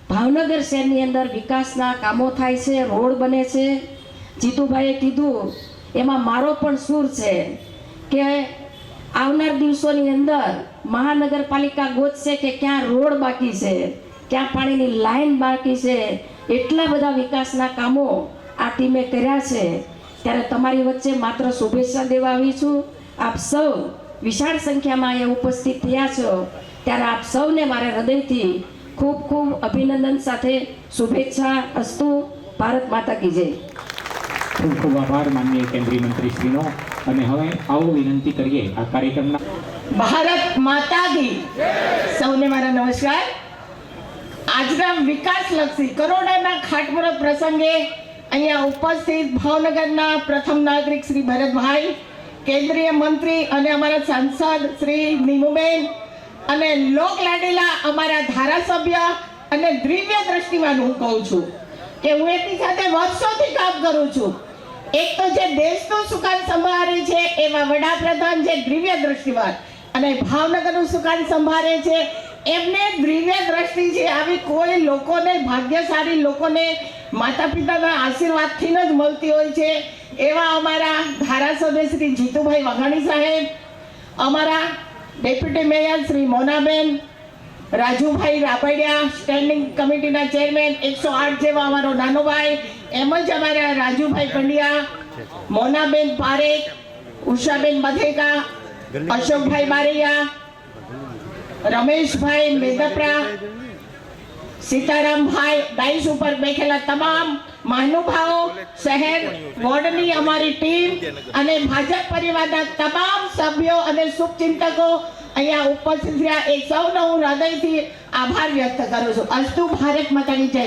ભાવનગર શહેરની અંદર વિકાસના કામો થાય છે, રોડ બને છે. જીતુભાઈએ કીધું એમાં મારો પણ સૂર છે કે આવનાર દિવસોની અંદર મહાનગરપાલિકા ગોતશે કે ક્યાં રોડ બાકી છે, ક્યાં પાણીની લાઈન બાકી છે. એટલા બધા વિકાસના કામો આ ટીમે કર્યા છે. ત્યારે તમારી વચ્ચે માત્ર શુભેચ્છા દેવા આવી છું. આપ સૌ વિશાળ સંખ્યામાં અહીંયા ઉપસ્થિત થયા છો ત્યારે આપ સૌને મારે હૃદયથી ખૂબ ખૂબ અભિનંદન સાથે શુભેચ્છા અસ્તુ. ભારત માતા કી જય. ખૂબ ખૂબ આભાર માનનીય કેન્દ્રીય મંત્રીશ્રીનો. અને હવે આવો વિનંતી કરીએ આ કાર્યક્રમના. ભારત માતા કી સૌને મારા નમસ્કાર. આજના વિકાસલક્ષી કરોડાના ખાતમુહૂર્ત પ્રસંગે અહીંયા ઉપસ્થિત ભાવનગરના પ્રથમ નાગરિક શ્રી ભરતભાઈ, કેન્દ્રીય મંત્રી અને અમારા સાંસદ શ્રી નીમુબેન અને લોકલાડીલા અમારા ધારાસભ્ય અને દિવ્ય દ્રષ્ટિવાન હું કહું છું કે હું એની સાથે વર્ષોથી કામ કરું છું. એક તો જે દેશનું સુકાન સંભાળે છે એવા વડાપ્રધાન જે દિવ્ય દ્રષ્ટિવાન અને ભાવનગરનું સુકાન સંભાળે છે એમને દિવ્ય દ્રષ્ટિ છે. આવી કોઈ લોકોને, ભાગ્યશાળી લોકોને માતા પિતાના આશીર્વાદથી જ મળતી હોય છે. એવા અમારા ધારાસભ્ય શ્રી જીતુભાઈ વાઘાણી સાહેબ, અમારા deputy mayor Shri Monaben, Rajubhai Rabadiya standing કમિટીના ચેરમેન, 108 જેવા અમારો નાનો ભાઈ, એમ જ અમારા રાજુભાઈ પંડ્યા, મોનાબેન પારેખ, ઉષાબેન બધેકા, અશોકભાઈ બારૈયા, રમેશભાઈ મેદપરા, સીતારામભાઈ, ડાઈસ ઉપર બેઠેલા તમામ મહાનુભાવો, શહેર વોર્ડની અમારી ટીમ અને ભાજપ પરિવારના તમામ સભ્યો અને શુભચિંતકો અહીંયા ઉપસ્થિત રહ્યા, એ સૌનો હું હૃદયથી આભાર વ્યક્ત કરું છું. અસ્તુ ભારત માતાની જય.